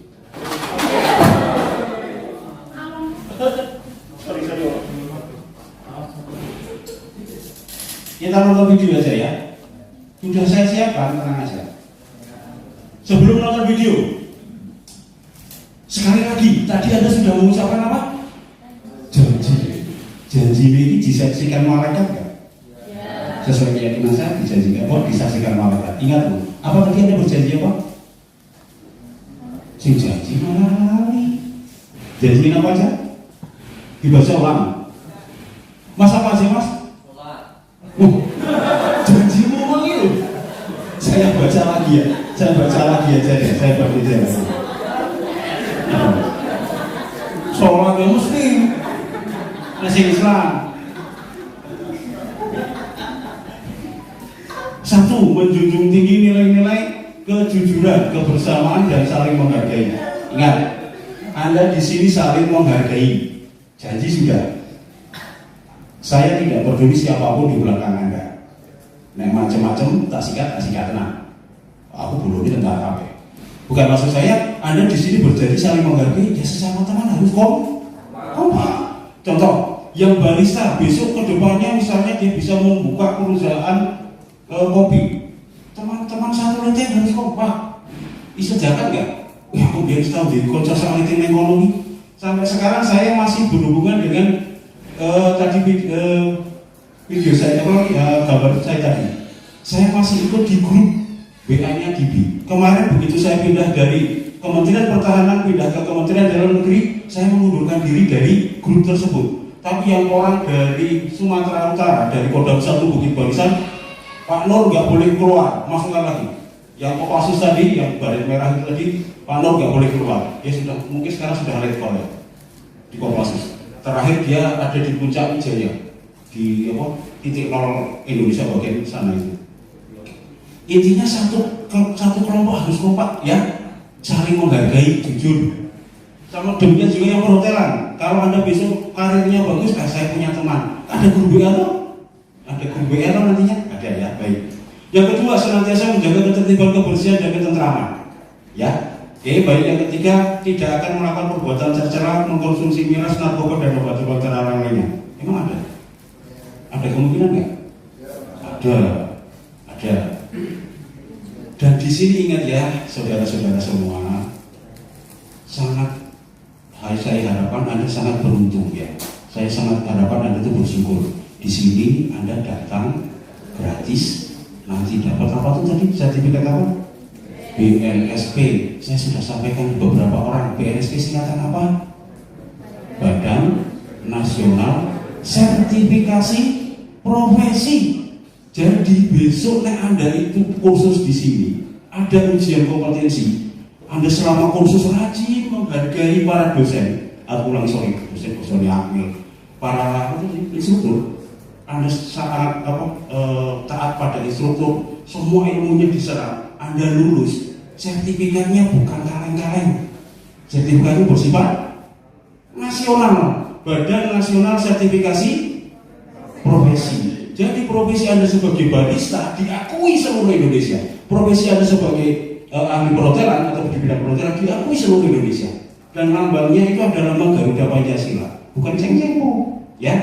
Kita nonton video aja ya. Sudah saya siapkan, tenang aja. Sebelum nonton video, sekali lagi, tadi Anda sudah mengucapkan apa? Janji ini disaksikan malaikat kan? Sesuai keyakinan saya dijanjikan, disaksikan malaikat. Ingat Bu, apa tadi Anda berjanji apa? Sing janji malah lali. Janjiin apa aja? Dibaca ulang. Mas apa aja Mas? Janjimu ulang itu. Saya baca lagi ya. Saya baca aja. Sholat ya Muslim, masih Islam. 1. Menjunjung tinggi nilai-nilai kejujuran, kebersamaan dan saling menghargai. Ingat, Anda di sini saling menghargai. Janji sudah. Saya tidak peduli siapapun di belakang Anda. Nek macam-macam tak sikat tenang. Aku belum di tentara apa? Bukan maksud saya Anda di sini berjanji saling menghargai. Ya sesama teman harus kompak. Contoh, yang barista besok kedepannya misalnya dia bisa membuka perusahaan kopi. Teman-teman satu lagi harus kompak. Isejakan nggak? Ya aku biar tahu di konco salitin ekonomi. Sampai sekarang saya masih berhubungan dengan tadi video saya, gambar saya tadi. Saya masih ikut di grup WA-nya DB. Kemarin begitu saya pindah dari Kementerian Pertahanan pindah ke Kementerian Dalam Negeri, saya mengundurkan diri dari grup tersebut. Tapi yang orang dari Sumatera Utara, dari Kodam 1 Bukit Barisan, Pak Nur nggak boleh keluar, masukkan lagi. Yang Kopassus tadi, yang baret merah itu tadi, Pak Nur nggak boleh keluar. Dia sudah, mungkin sekarang sudah red call ya, di Kopassus. Terakhir dia ada di Puncak Wijaya, di titik 0 Indonesia bagian sana itu. Intinya satu kelompok harus kompak ya. saling menghargai, jujur. Sama demikian juga yang perhotelan. Kalau Anda besok karirnya bagus, saya punya teman. Ada guru WA atau? Ada guru WA atau nantinya? Ada ya, baik. Yang kedua, senantiasa menjaga ketertiban, kebersihan, dan ketentraman. Ya, oke, baik. Yang ketiga, tidak akan melakukan perbuatan tercela, mengkonsumsi miras, narkoba, dan obat-obat terlarang lainnya. Emang ada? Ada kemungkinan nggak? Ada. Dan di sini ingat ya, saudara-saudara semua, saya harapkan Anda sangat beruntung ya. Saya sangat harapkan Anda itu bersyukur. Di sini Anda datang gratis, nanti dapat apa tuh tadi? Sertifikat apa? BNSP. Saya sudah sampaikan beberapa orang. BNSP singkatan apa? Badan Nasional Sertifikasi Profesi. Jadi besok Anda itu kursus di sini, ada ujian kompetensi. Anda selama kursus rajin menghargai para dosen, dosen akmil, para instruktur. Anda sangat taat pada instruktur, semua ilmunya diserap. Anda lulus, sertifikatnya bukan kaleng-kaleng. Sertifikatnya bersifat nasional, Badan Nasional Sertifikasi Profesi. Jadi profesi Anda sebagai barista diakui seluruh Indonesia. Profesi Anda sebagai ahli perhotelan atau di bidang perhotelan diakui seluruh Indonesia. Dan lambangnya itu adalah lambang Garuda Pancasila, bukan ceng-cengmu, ya.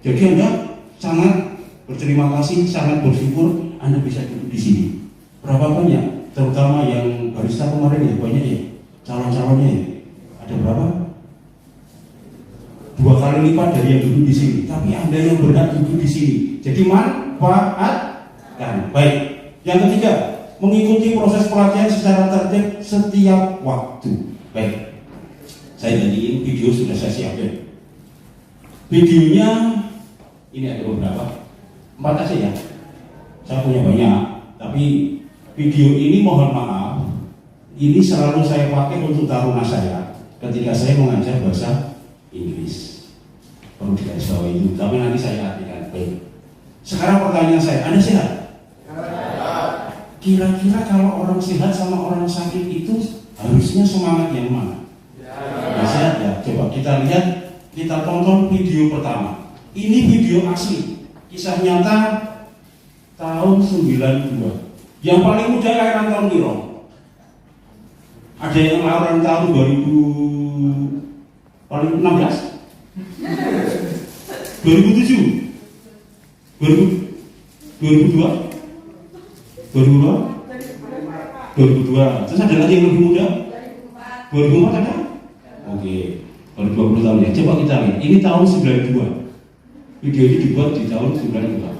Jadi Anda sangat berterima kasih, sangat bersyukur Anda bisa duduk di sini. Berapa banyak? Terutama yang barista kemarin ya, banyak ya. Calon-calonnya ya. Ada berapa? 2 kali lipat dari yang duduk di sini. Tapi Anda yang berhak duduk di sini. Jadi manfaatkan. Baik. Yang ketiga, mengikuti proses pelatihan secara tertib setiap waktu. Baik. Saya tadi video sudah saya siapkan. Videonya ini ada beberapa. 4 aja ya. Saya punya banyak. Tapi video ini mohon maaf, ini selalu saya pakai untuk taruna saya ketika saya mengajar bahasa Inggris. Perlu dikasih itu. Tapi nanti saya artikan. Baik. Sekarang pertanyaan saya, Anda sehat? Kira-kira kalau orang sehat sama orang sakit itu harusnya semangat yang mana? Sehat ya. Coba kita lihat, kita tonton video pertama. Ini video asli, kisah nyata tahun 92. Yang paling muda lahiran tahun piro? Ada yang lahiran tahun 2016? 2007? 2002? 2002. Terus ada lagi yang lebih muda? 2004 ada? Oke, baru 20 tahun ya. Coba kita lihat. Ini tahun 92. Video ini dibuat di tahun 92.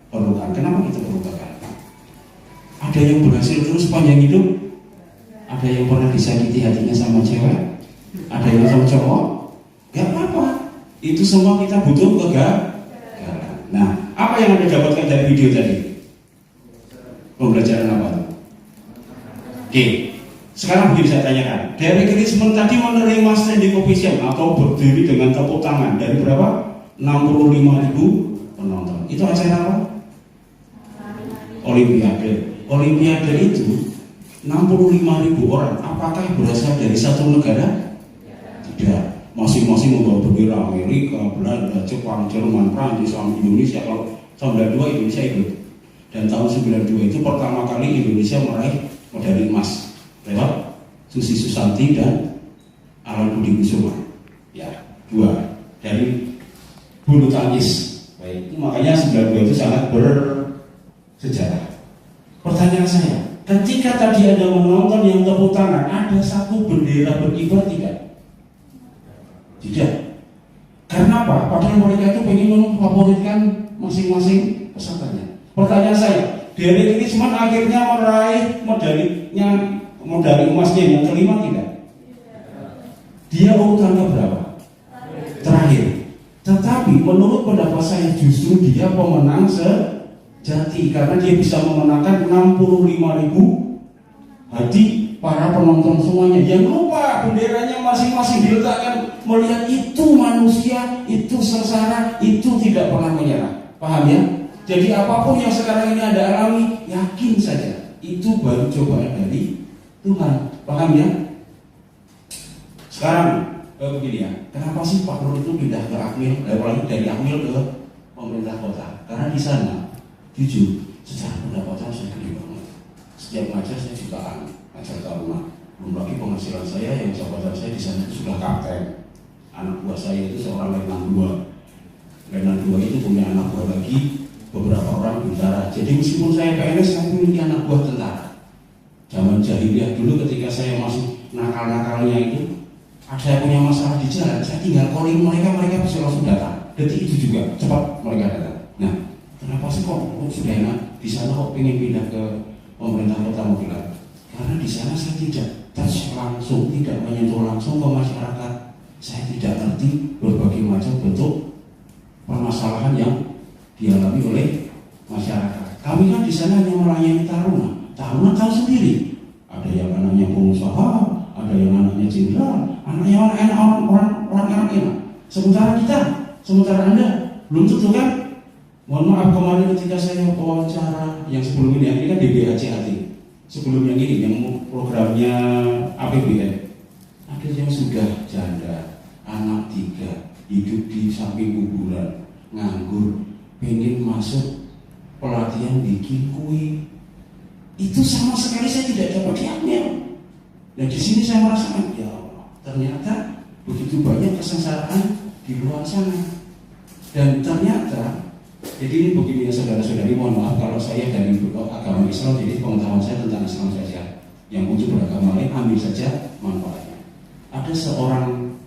perlukan. Kenapa kita perlukan? Ada yang berhasil terus panjang hidup, ada yang pernah disakiti hatinya sama cewek, ada yang sama cowok, gak apa-apa. Itu semua kita butuh kegagalan. Nah, apa yang Anda dapatkan dari video tadi? Pembelajaran apa? Oke, sekarang begini saya tanyakan. Derek Richmond tadi menerima standing ovation atau berdiri dengan tepuk tangan dari berapa? 65.000 penonton. Itu acara apa? Olimpiade. Olimpiade itu 65.000 orang. Apakah berasal dari satu negara? Tidak. Masing-masing membawa bendera Amerika, Belanda, Jepang, Jerman, Prancis, Indonesia. Kalau tahun 92 Indonesia ikut. Dan tahun 92 itu pertama kali Indonesia meraih medali emas lewat Susi Susanti dan Alan Budi Kusuma. Ya, 2 dari bulu tangkis. Baik, makanya 92 itu sangat bersejarah. Pertanyaan saya, ketika tadi Anda menonton yang tepuk tangan, ada satu bendera berkibar tidak? Tidak. Karena apa? Padahal mereka itu ingin memfavoritkan masing-masing pesertanya. Pertanyaan saya, Derek Richmond akhirnya meraih medali emasnya yang kelima tidak? Dia urutan berapa? Terakhir. Tetapi menurut pendapat saya justru dia pemenang sejati karena dia bisa memenangkan 65.000 hati para penonton semuanya. Yang lupa benderanya masing-masing diletakkan, melihat itu manusia, itu sengsara, itu tidak pernah menyerah. Paham ya? Jadi apapun yang sekarang ini Anda alami, yakin saja itu baru cobaan dari Tuhan. Paham ya? Sekarang begini ya, kenapa sih Pak Nur itu pindah ke Akmil, dari Akmil ke pemerintah kota? Karena di sana, jujur, secara pendapatan saya gede banget. Setiap ngajar saya jutaan, ngajar taruna. Belum lagi penghasilan saya yang jabatan saya di sana itu sudah kapten. Anak buah saya itu seorang letnan 2. Letnan 2 itu punya anak buah lagi, beberapa orang tentara. Jadi meskipun saya PNS, saya memiliki anak buah tentara. Zaman jahiliyah dulu ketika saya masih nakal-nakalnya itu, saya punya masalah di jalan, saya tinggal calling mereka bisa langsung datang. Detik itu juga cepat mereka datang. Nah, kenapa sih kok sudah enak di sana kok pengen pindah ke pemerintah kota Magelang? Karena di sana saya tidak touch langsung, tidak menyentuh langsung ke masyarakat. Saya tidak ngerti berbagai macam bentuk permasalahan yang dialami oleh masyarakat. Kami kan di sana hanya melayani taruna. Taruna tahu sendiri. Ada yang anaknya pengusaha, ada yang anaknya jenderal, anaknya orang enak. Sementara Anda belum tentu kan? Mohon maaf, kemarin ketika saya wawancara yang sebelum ini kan DBHCHT. Sebelum yang ini, yang programnya APBN, ada yang sudah janda, anak 3, hidup di samping kuburan, nganggur, pengen masuk pelatihan bikin kue. Itu sama sekali saya tidak dapat diambil. Dan di sini saya merasakan, ya Allah, ternyata begitu banyak kesengsaraan di luar sana. Dan ternyata, jadi ini begini ya saudara-saudari, mohon maaf kalau saya dari agama Islam, jadi pengetahuan saya tentang Islam saja. Yang untuk beragama lain, ambil saja manfaatnya. Ada seorang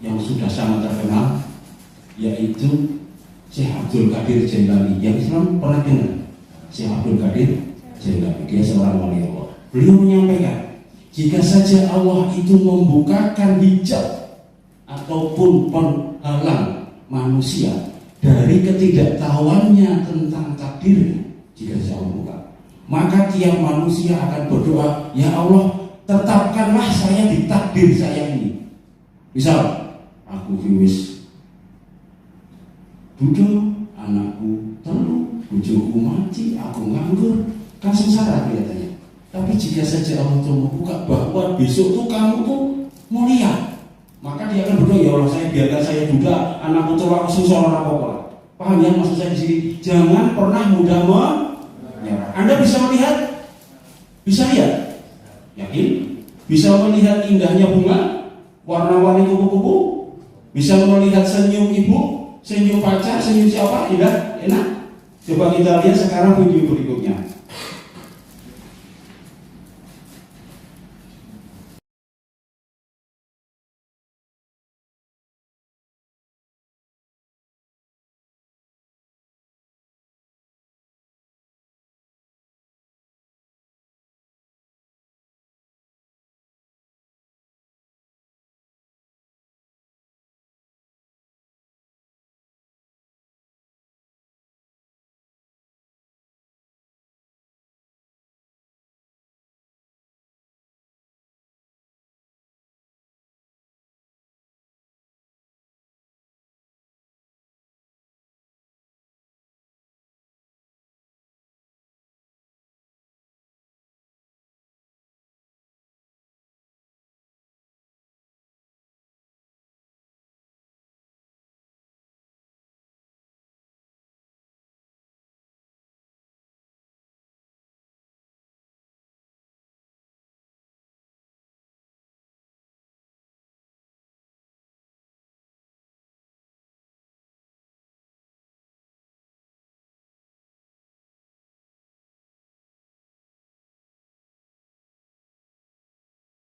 yang sudah sangat terkenal, yaitu Syekh Abdul Qadir Jailani. Yang Islam pernah dengar Syekh Abdul Qadir Jailani, dia seorang wali Allah. Beliau menyampaikan, jika saja Allah itu membukakan hijab ataupun penghalang manusia dari ketidaktahuannya tentang takdirnya, jika saya membuka, maka tiap manusia akan berdoa, ya Allah, tetapkanlah saya di takdir saya ini. Misal, aku wis bodoh, anakku telu, bojoku mati, aku nganggur, kan sengsara kelihatannya. Tapi jika saja Allah itu membuka bahwa besok tuh kamu tuh mulia, maka dia akan berdoa, ya Allah, saya biarkan saya budak, anakku tua, aku susah orang apa. Paham ya maksud saya di sini? Jangan pernah mudah menyerah. Anda bisa melihat, bisa lihat, yakin? Bisa melihat indahnya bunga, warna-warni kupu-kupu, bisa melihat senyum ibu, senyum pacar, senyum siapa, indah, enak. Coba kita lihat sekarang video berikutnya.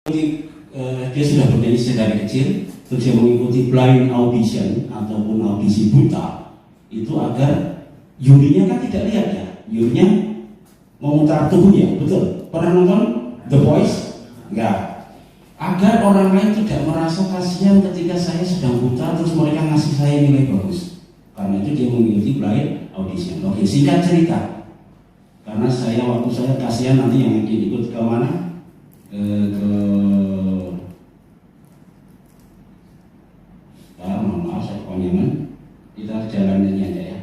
Dia sudah bernyanyi sejak dari kecil, terus dia mengikuti blind audition ataupun audisi buta itu agar jurinya kan tidak lihat ya, jurinya memutar tubuhnya, betul? Pernah nonton The Voice? Enggak. Agar orang lain tidak merasa kasihan ketika saya sedang buta terus mereka ngasih saya nilai bagus. Karena itu dia mengikuti blind audition. Oke, singkat cerita. Karena saya waktu saya kasihan nanti yang ikut ke mana? Maaf saya kepanjangan. Kita jalan ini aja ya.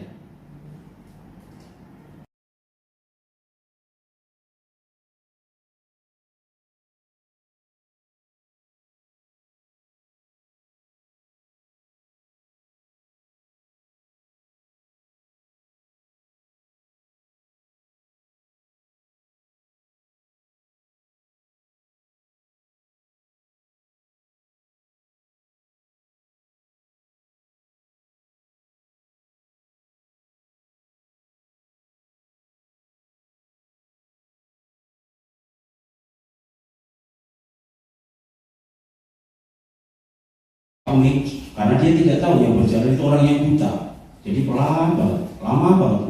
Unik karena dia tidak tahu yang berjalan itu orang yang buta, jadi pelan banget, lama banget.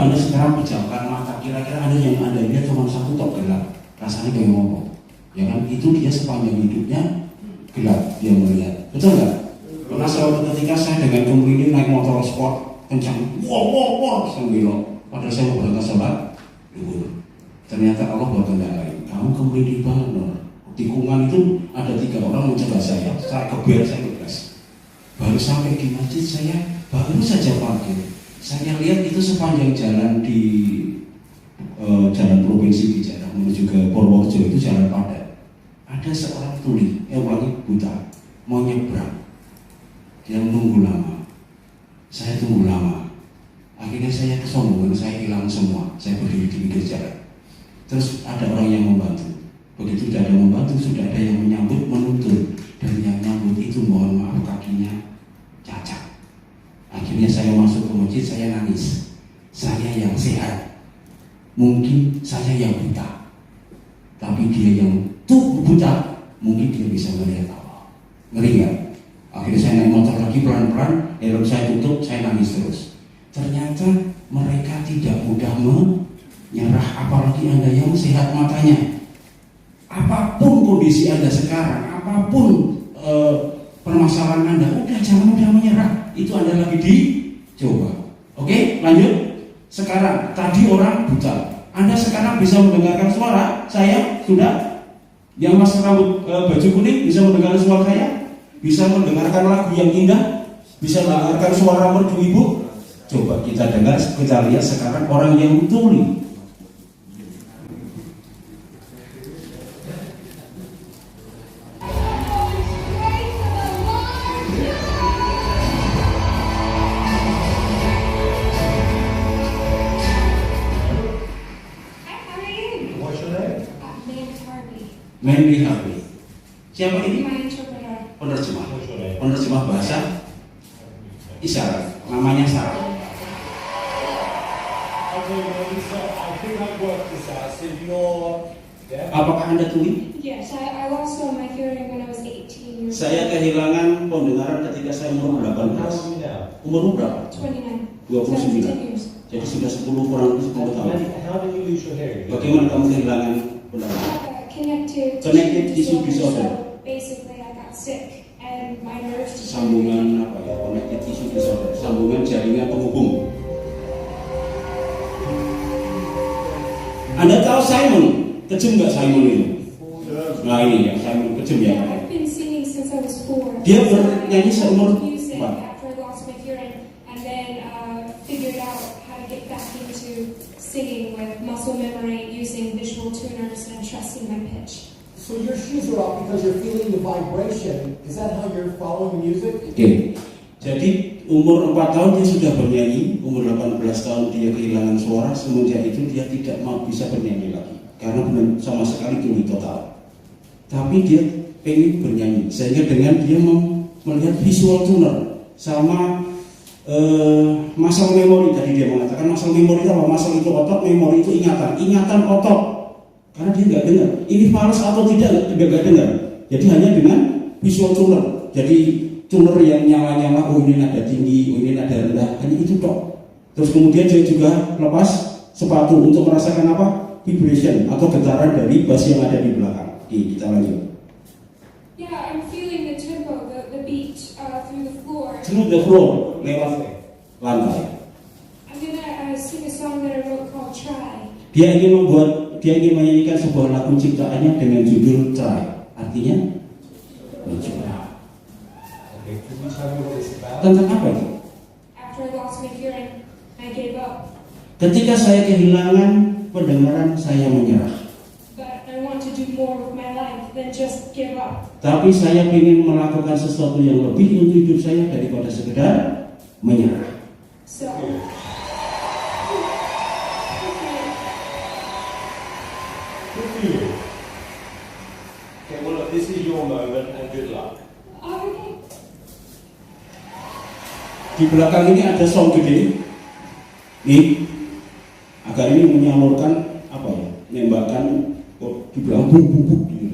Anda sekarang pejamkan mata, kira-kira Anda yang Anda lihat cuma satu tok gelap, rasanya kayak ngomong, ya kan? Itu dia sepanjang hidupnya gelap dia melihat, betul nggak? Karena suatu ketika saya dengan kemudian naik motor sport kencang, wow, sembilan, padahal saya mau berangkat sholat duhur. Ternyata Allah berkehendak lain. Kamu kemudian di mana? Tikungan itu ada 3 orang mencoba saya kebiar saya bebas. Baru sampai di masjid saya baru saja parkir. Saya lihat itu sepanjang jalan di jalan provinsi Bicara menuju ke Purworejo itu jalan padat. Ada seorang tuli, buta, mau nyebrang. Dia menunggu lama. Saya tunggu lama. Akhirnya saya kesombongan, saya hilang semua. Saya berdiri di pinggir jalan. Terus ada orang yang membantu. Begitu sudah ada membantu, sudah ada yang menyambut, menuntun. Dan yang nyambut itu mohon maaf kakinya cacat. Akhirnya saya masuk ke masjid, saya nangis. Saya yang sehat, mungkin saya yang buta, tapi dia yang buta, mungkin dia bisa melihat Allah. Ngeri gak? Akhirnya saya naik motor lagi pelan-pelan, helm saya tutup, saya nangis terus. Ternyata mereka tidak mudah menyerah, apalagi Anda yang sehat matanya. Apapun kondisi Anda sekarang, apapun permasalahan Anda, udah jangan mudah menyerah. Itu Anda lagi dicoba. Oke, lanjut. Sekarang, tadi orang buta. Anda sekarang bisa mendengarkan suara saya, sudah? Yang mas rambut baju kuning bisa mendengarkan suara saya? Bisa mendengarkan lagu yang indah? Bisa mendengarkan suara merdu ibu? Coba kita dengar, kita lihat sekarang orang yang tuli. Hi, how are you? What's your name? Named Harvey. Mandy Harvey. Siapa ini? My interpreter. Penerjemah. Penerjemah bahasa isyarat. Namanya Sarah. Apakah Anda tuli? Yes, I lost all my hearing when I was 18 years Saya kehilangan pendengaran ketika saya umur 18. Umur berapa? 29. 29. 10 years. Jadi sudah 10 kurang lebih 10 tahun. How did you lose your hearing? Bagaimana kamu kehilangan pendengaran? Connective tissue disorder. So basically, I got sick and my nerves Sambungan apa ya? Connective tissue disorder. Sambungan jaringan penghubung. Anda tahu Simon? Kejam nggak Simon itu? Nah ini ya, Simon kejam ya. I've been singing since I was 4. Dia bernyanyi seumur Music 4. after I lost my hearing and then figured out how to get back into singing with muscle memory, using visual tuners and trusting my pitch. So your shoes are off because you're feeling the vibration. Is that how you're following music? Oke. Jadi umur 4 tahun dia sudah bernyanyi, umur 18 tahun dia kehilangan suara, semenjak itu dia tidak mau bisa bernyanyi lagi karena sama sekali tuli total. Tapi dia pengen bernyanyi, sehingga dengan dia melihat visual tuner sama muscle memory, tadi dia mengatakan muscle memory itu apa? Muscle itu otot, memory itu ingatan otot. Karena dia nggak dengar, ini fals atau tidak dia nggak dengar. Jadi hanya dengan visual tuner. Jadi tuner yang nyala-nyala, oh ini nada tinggi, oh ini nada rendah, hanya itu tok. Terus kemudian dia juga lepas sepatu untuk merasakan apa? Vibration atau getaran dari bass yang ada di belakang. Oke, kita lanjut. Yeah, I'm feeling the tempo, the beat through the floor. Through the floor, lewat lantai. I'm gonna sing a song that I wrote called Try. Dia ingin menyanyikan sebuah lagu ciptaannya dengan judul Try. Artinya mencoba. Tentang apa itu? After I lost my hearing, I gave up. Ketika saya kehilangan pendengaran, saya menyerah. But I want to do more with my life than just give up. Tapi saya ingin melakukan sesuatu yang lebih untuk hidup saya daripada sekedar menyerah. So. Okay, well, look, this is your moment and good luck. Okay. Di belakang ini ada sound gede. Nih, agar ini menyalurkan apa ya? Menembakkan di belakang buk buk buk gitu.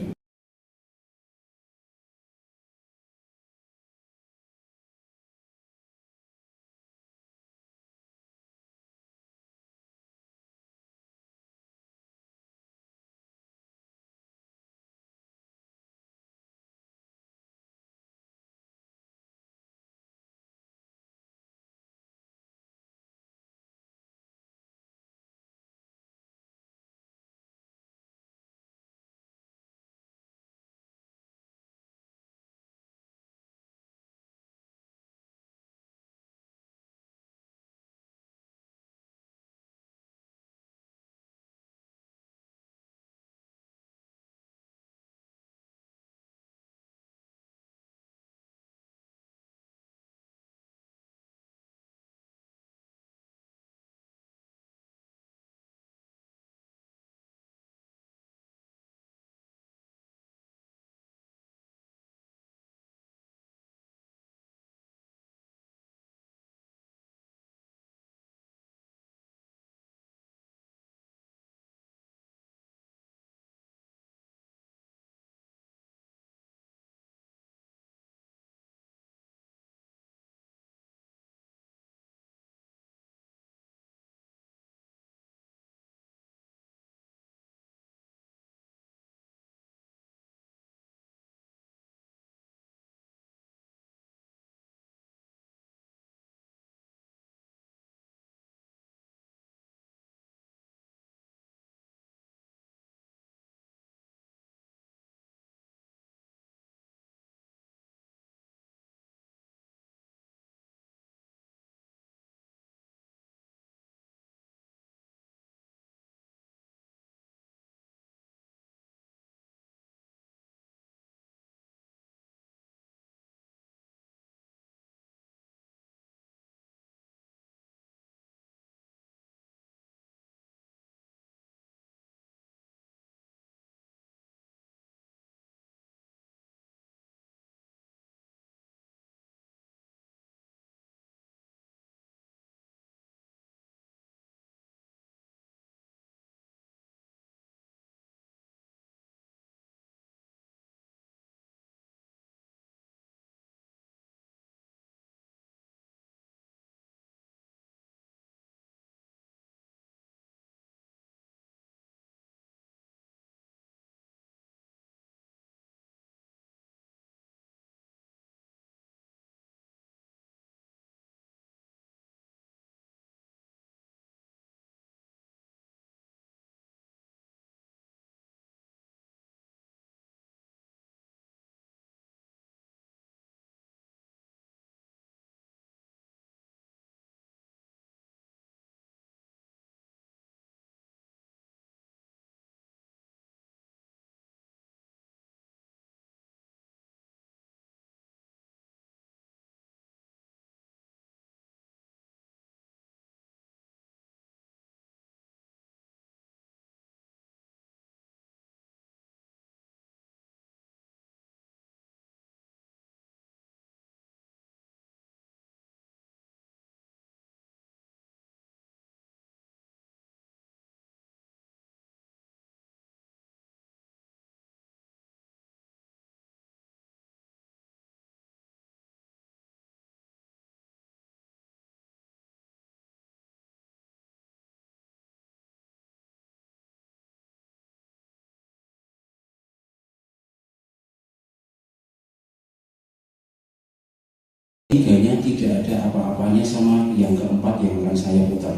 Tiganya tidak ada apa-apanya sama yang keempat yang akan saya putar.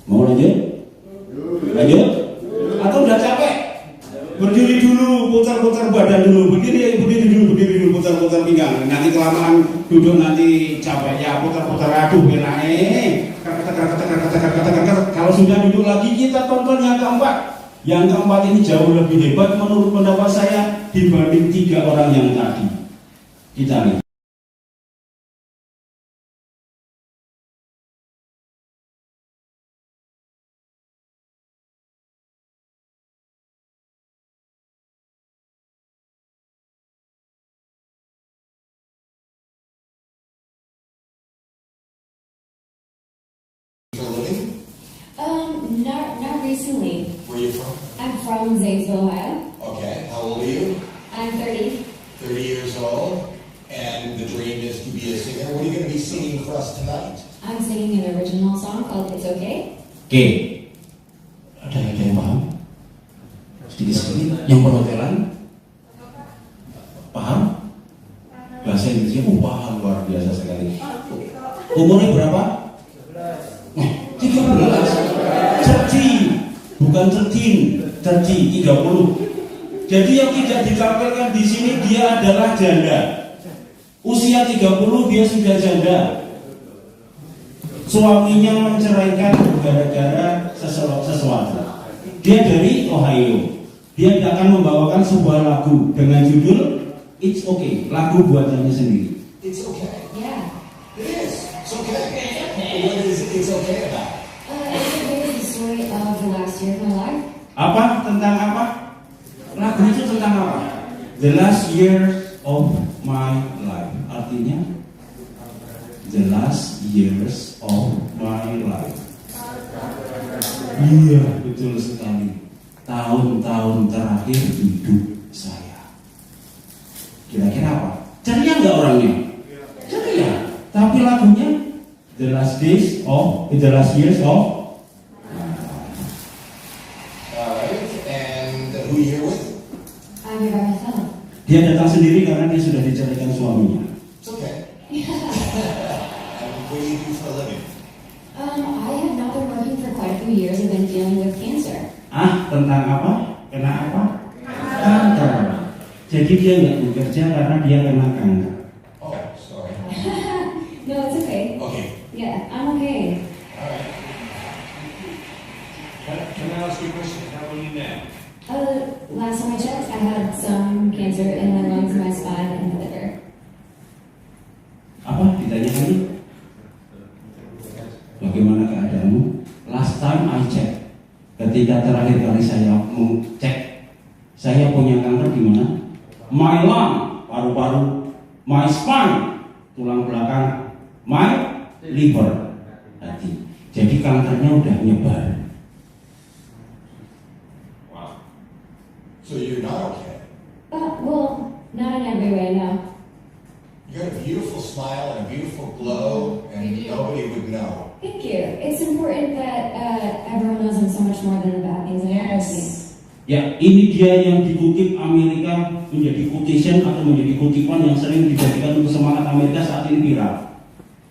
Mau lanjut? Lanjut? Atau udah capek? Berdiri dulu, putar-putar badan dulu. Berdiri dulu, putar-putar pinggang. Nanti kelamaan duduk nanti capek ya, putar-putar, aduh enaknya. Kalau sudah duduk lagi kita tonton yang keempat. Yang keempat ini jauh lebih hebat menurut pendapat saya dibanding 3 orang yang tadi. Kita lihat. Not recently. Where are you from? I'm from Zanesville, Ohio. Okay. How old are you? I'm 30. 30 years old. And the dream is to be a singer. What are you going to be singing for us tonight? I'm singing an original song called It's Okay. Oke. Ada yang paham? Sedikit-sedikit. Yang perhotelan? Paham? Bahasa Inggrisnya paham, luar biasa sekali. Umurnya berapa? 13. 30, bukan 13, 30. Jadi yang tidak ditampilkan di sini dia adalah janda. Usia 30 dia sudah janda. Suaminya menceraikan gara-gara sesuatu. Dia dari Ohio. Dia akan membawakan sebuah lagu dengan judul It's Okay. Lagu buatannya sendiri. It's okay. Yeah. It is. It's okay. What is it's okay about? It's okay is the story of the last year of my life. Apa? Tentang apa? Lagu itu tentang apa? The last years of my life. Artinya the last years of my life. Iya, betul sekali. Tahun-tahun terakhir hidup saya. Kira-kira apa? Ceria nggak orangnya? Ceria. Tapi lagunya the last years of Alright. And who you here with? I'm here by myself. Dia datang sendiri karena dia sudah diceraikan suaminya. It's okay. And what do you do for a living? I have not been working for quite a few years. I've been dealing with cancer. Tentang apa? Kena apa? Kanker. Jadi dia nggak bekerja karena dia kena kanker. Oh, sorry. No, it's okay. Okay. Yeah, I'm okay. Alright. Can I ask you a question? How are you now? Last time I checked, I had some cancer in my lungs, my spine, and my liver. Apa? Ditanya lagi? Bagaimana keadaanmu? Last time I check. Ketika terakhir kali saya mengcek, saya punya kanker di mana? My lung, paru-paru. My spine, tulang belakang. My liver, hati. Jadi kankernya udah nyebar. Wow. So you're not okay. Well, not in every way, no. You got a beautiful smile and a beautiful glow, and nobody would know. Thank you. It's important that everyone knows I'm so much more than the bad things that happen to me. Ya, ini dia yang dikutip Amerika menjadi quotation atau menjadi kutipan yang sering dijadikan untuk semangat Amerika saat ini viral.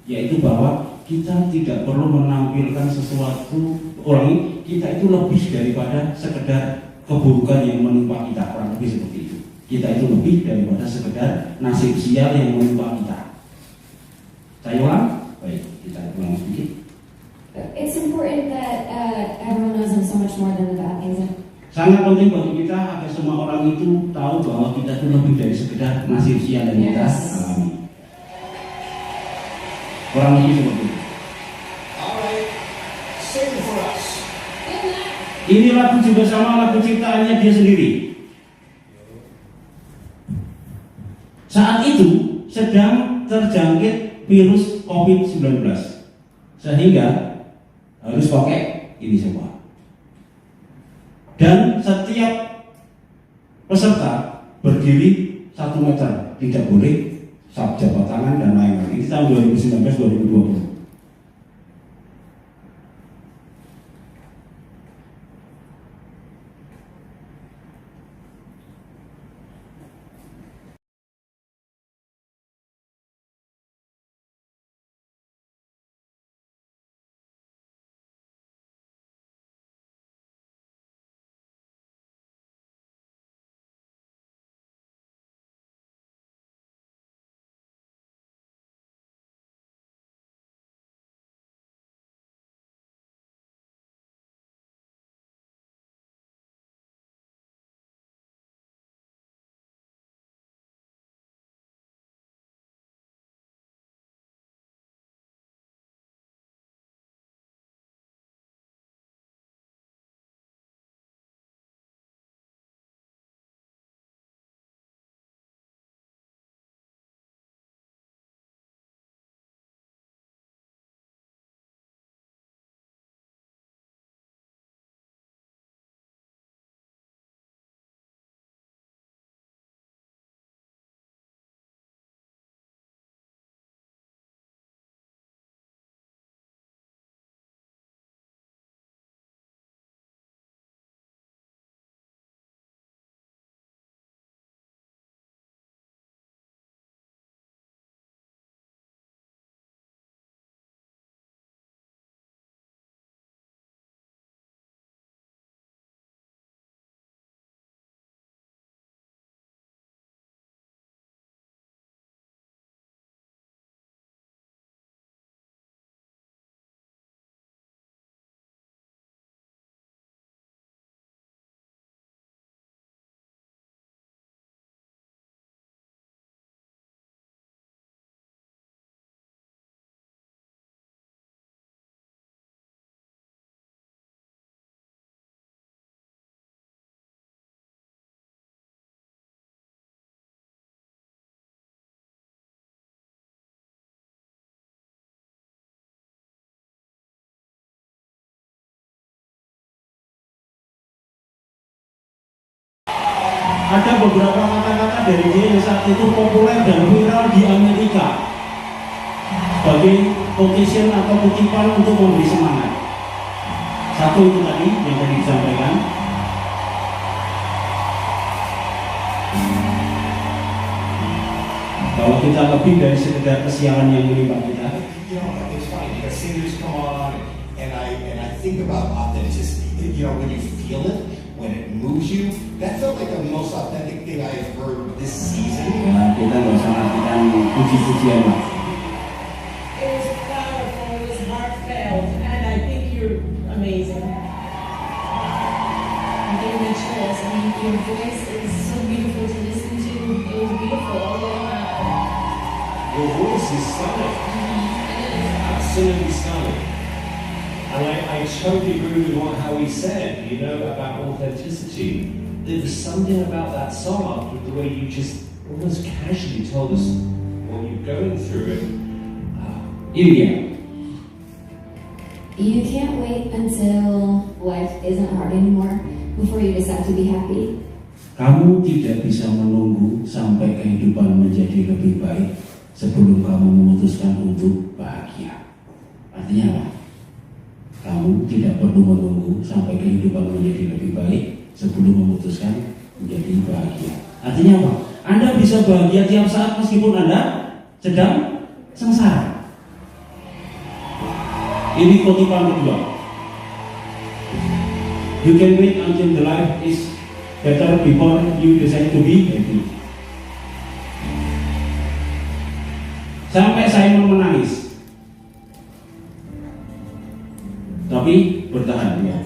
Yaitu bahwa kita tidak perlu menampilkan sesuatu orang, kita itu lebih daripada sekedar keburukan yang menimpa kita, kurang lebih seperti itu. Kita itu lebih daripada sekedar nasib sial yang menimpa kita. Saya ulang, baik, kita ulang sedikit. It's important that everyone knows I'm so much more than the bad things. Sangat penting bagi kita agar semua orang itu tahu bahwa kita itu lebih dari sekedar nasib sial yang kita alami. Kurang lebih seperti itu. Alright. Sing for us. Ini lagu juga sama lagu ciptaannya dia sendiri. Saat itu sedang terjangkit virus COVID-19, sehingga harus pakai ini semua. Dan setiap peserta berdiri 1 meter, tidak boleh jabat tangan dan lain-lain. Ini tahun 2019-2020. Ada beberapa kata-kata dari dia yang saat itu populer dan viral di Amerika sebagai quotation atau kutipan untuk memberi semangat. Satu itu tadi yang tadi disampaikan. Kalau kita lebih dari sekedar kesialan yang menimpa kita. You know, it's funny because singers come on, and I think about authenticity. You know, when you feel it, when it moves you, that felt like the most authentic thing I have heard this season. Ya, kita nggak usah artikan puji-pujian lah. It was powerful, it was heartfelt, and I think you're amazing. I'm getting the chills. I mean, your voice is so beautiful to listen to. It was beautiful all the way around. Your voice is stunning. Absolutely stunning. And I totally agree with how he said, you know, about authenticity. There was something about that song after the way you just almost casually told us what you're going through. Ini dia. You can't wait until life isn't hard anymore before you decide to be happy. Kamu tidak bisa menunggu sampai kehidupan menjadi lebih baik sebelum kamu memutuskan untuk bahagia. Artinya apa? Kamu tidak perlu menunggu sampai kehidupan menjadi lebih baik sebelum memutuskan menjadi bahagia. Artinya apa? Anda bisa bahagia tiap saat meskipun Anda sedang sengsara. Ini kutipan kedua. You can wait until the life is better before you decide to be happy. Sampai Simon menangis, tapi bertahan ya.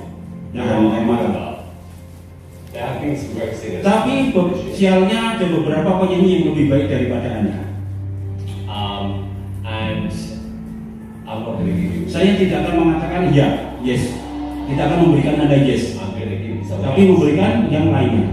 Jangan marah. Tapi sialnya ada beberapa penyanyi yang lebih baik daripada Anda. And I'm not going to give you. Saya tidak akan mengatakan ya, yes. Tidak akan memberikan Anda yes. I'm going to give you something. Tapi memberikan yang lainnya.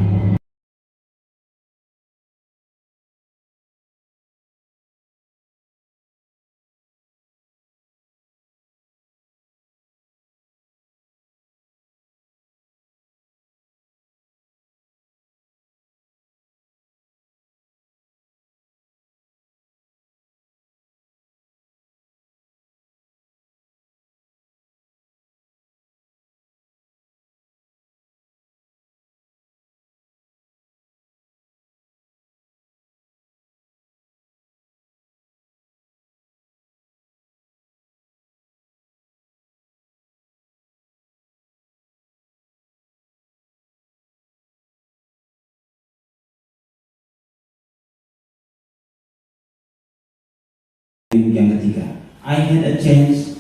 Yang ketiga, I had a chance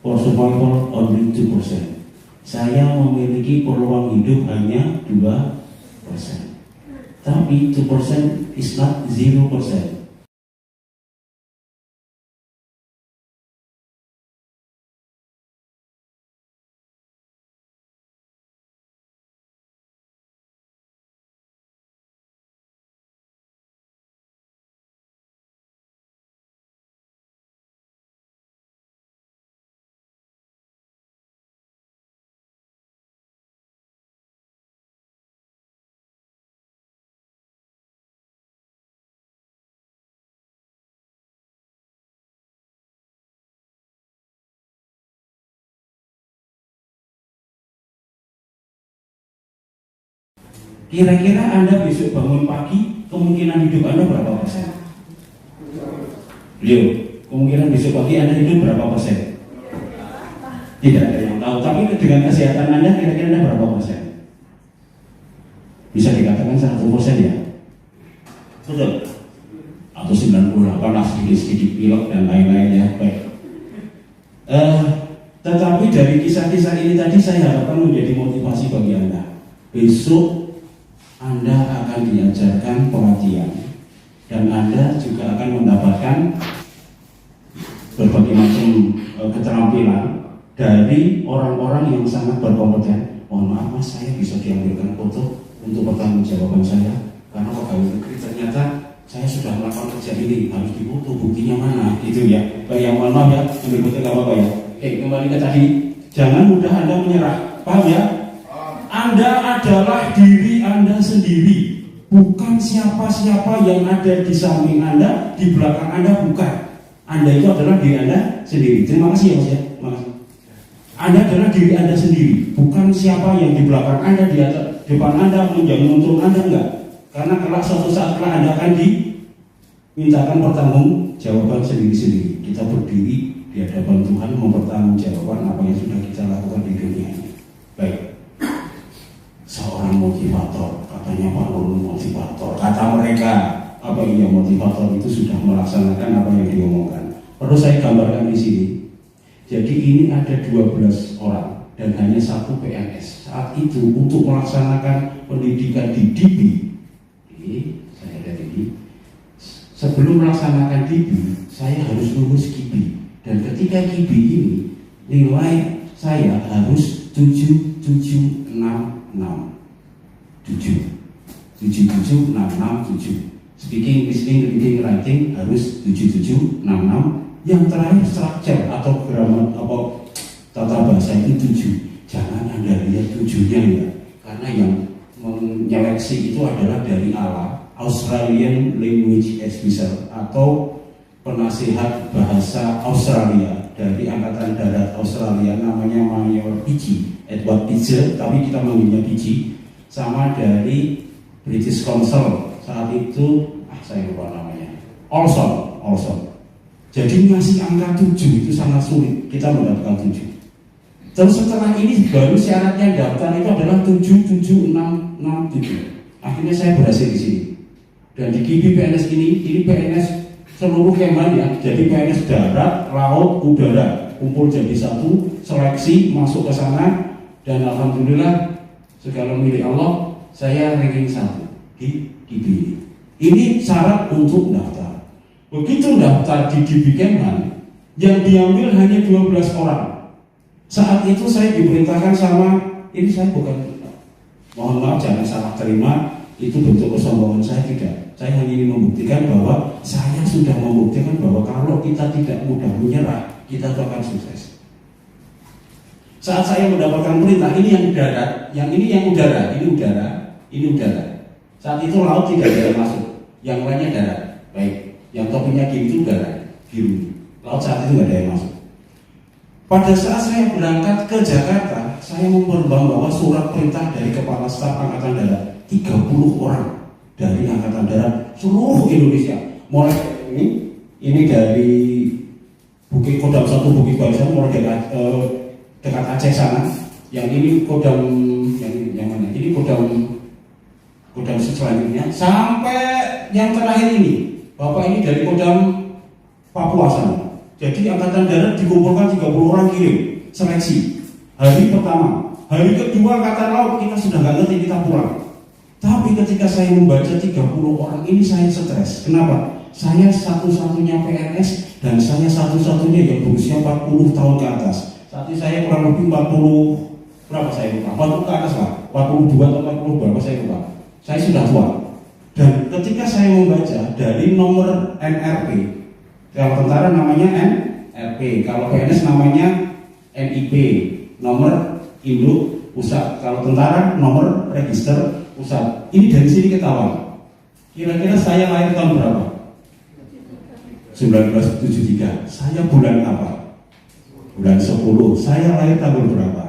for survival only 2%. Saya memiliki peluang hidup hanya 2%. Tapi 2% is not 0%. Kira-kira Anda besok bangun pagi, kemungkinan hidup Anda berapa persen? Leo, kemungkinan besok pagi Anda hidup berapa persen? Tidak ada yang tahu, tapi dengan kesehatan Anda kira-kira Anda berapa persen? Bisa dikatakan 100% ya? Betul? Atau 98 lah, sedikit-sedikit pilek dan lain-lain ya. Baik. Tetapi dari kisah-kisah ini tadi saya harapkan menjadi motivasi bagi Anda. Besok Anda akan diajarkan pelatihan dan Anda juga akan mendapatkan berbagai macam keterampilan dari orang-orang yang sangat berkompeten. Mohon maaf Mas, saya bisa diambilkan foto untuk pertanggungjawaban saya karena pegawai negeri ternyata saya sudah melakukan kerja ini, harus difoto, buktinya mana gitu ya. Baik, yang mohon maaf ya, berikutnya nggak apa-apa ya. Oke, kembali ke tadi, jangan mudah Anda menyerah, paham ya? Anda adalah diri Anda sendiri. Bukan siapa-siapa yang ada di samping Anda, di belakang Anda, bukan. Anda itu adalah diri Anda sendiri. Terima kasih ya Mas ya. Makasih. Anda adalah diri Anda sendiri, bukan siapa yang di belakang Anda, di atas, depan Anda, yang menuntun Anda, enggak. Karena kelak suatu saat Anda akan dimintakan pertanggungjawaban sendiri-sendiri. Kita berdiri di hadapan Tuhan mempertanggungjawabkan apa yang sudah kita lakukan di dunia ini. Baik. Seorang motivator, katanya Pak Nur motivator. Kata mereka, apa iya motivator itu sudah melaksanakan apa yang diomongkan. Perlu saya gambarkan di sini. Jadi ini ada 12 orang dan hanya 1 PNS. Saat itu untuk melaksanakan pendidikan di DIPI, ini saya lihat ini, sebelum melaksanakan DIPI, saya harus lulus KIPI. Dan ketika KIPI ini, nilai saya harus 7766. 77667. Speaking, listening, reading, writing harus 7766. Yang terakhir structure atau grammar atau tata bahasa itu 7. Jangan Anda lihat 7-nya ya, karena yang menyeleksi itu adalah dari ALA, Australian Language Advisor, atau penasihat bahasa Australia dari Angkatan Darat Australia, namanya Mayor PG, Edward PG, tapi kita manggilnya PG. Sama dari British Council saat itu, saya lupa namanya, Olson. Jadi ngasih angka 7 itu sangat sulit, kita mendapatkan 7. Terus setelah ini baru syaratnya daftar itu adalah 77667. Akhirnya saya berhasil di sini. Dan di KIPI PNS ini PNS seluruh Kemen ya, jadi PNS darat, laut, udara, kumpul jadi satu, seleksi masuk ke sana, dan alhamdulillah segala milik Allah, saya ranking 1 di KIPI ini. Ini syarat untuk daftar. Begitu daftar di DIPI Kemen, yang diambil hanya 12 orang. Saat itu saya diperintahkan sama, ini saya bukan, mohon maaf jangan salah terima, itu bentuk kesombongan saya, tidak. Saya hanya ingin membuktikan bahwa saya sudah membuktikan bahwa kalau kita tidak mudah menyerah, kita akan sukses. Saat saya mendapatkan perintah, ini yang darat, yang ini yang udara, ini udara. Saat itu laut tidak ada yang masuk, yang lainnya darat. Baik. Yang topinya gini itu udara, biru. Laut saat itu nggak ada yang masuk. Pada saat saya berangkat ke Jakarta, saya membawa surat perintah dari Kepala Staf Angkatan Darat, 30 orang dari Angkatan Darat seluruh Indonesia. Mulai ini dari Bukit Kodam 1 Bukit Barisan, mulai dekat Aceh sana. Yang ini Kodam yang mana? Ini Kodam selanjutnya sampai yang terakhir ini. Bapak ini dari Kodam Papua sana. Jadi Angkatan Darat dikumpulkan 30 orang kirim seleksi. Hari pertama, hari kedua Angkatan Laut kita sudah nggak ngerti, kita pulang. Tapi ketika saya membaca 30 orang ini saya stres. Kenapa? Saya satu-satunya PNS dan saya satu-satunya yang berusia 40 tahun ke atas. Saat ini saya kurang lebih 40 berapa saya lupa. 40 ke atas lah. 42 atau 40 berapa saya lupa. Saya sudah tua. Dan ketika saya membaca dari nomor NRP, kalau tentara namanya NRP, kalau PNS namanya NIP, nomor induk pusat, kalau tentara nomor register pusat. Ini dari sini ketahuan. Kira-kira saya lahir tahun berapa? 1973. Saya bulan apa? Bulan 10. Saya lahir tahun berapa?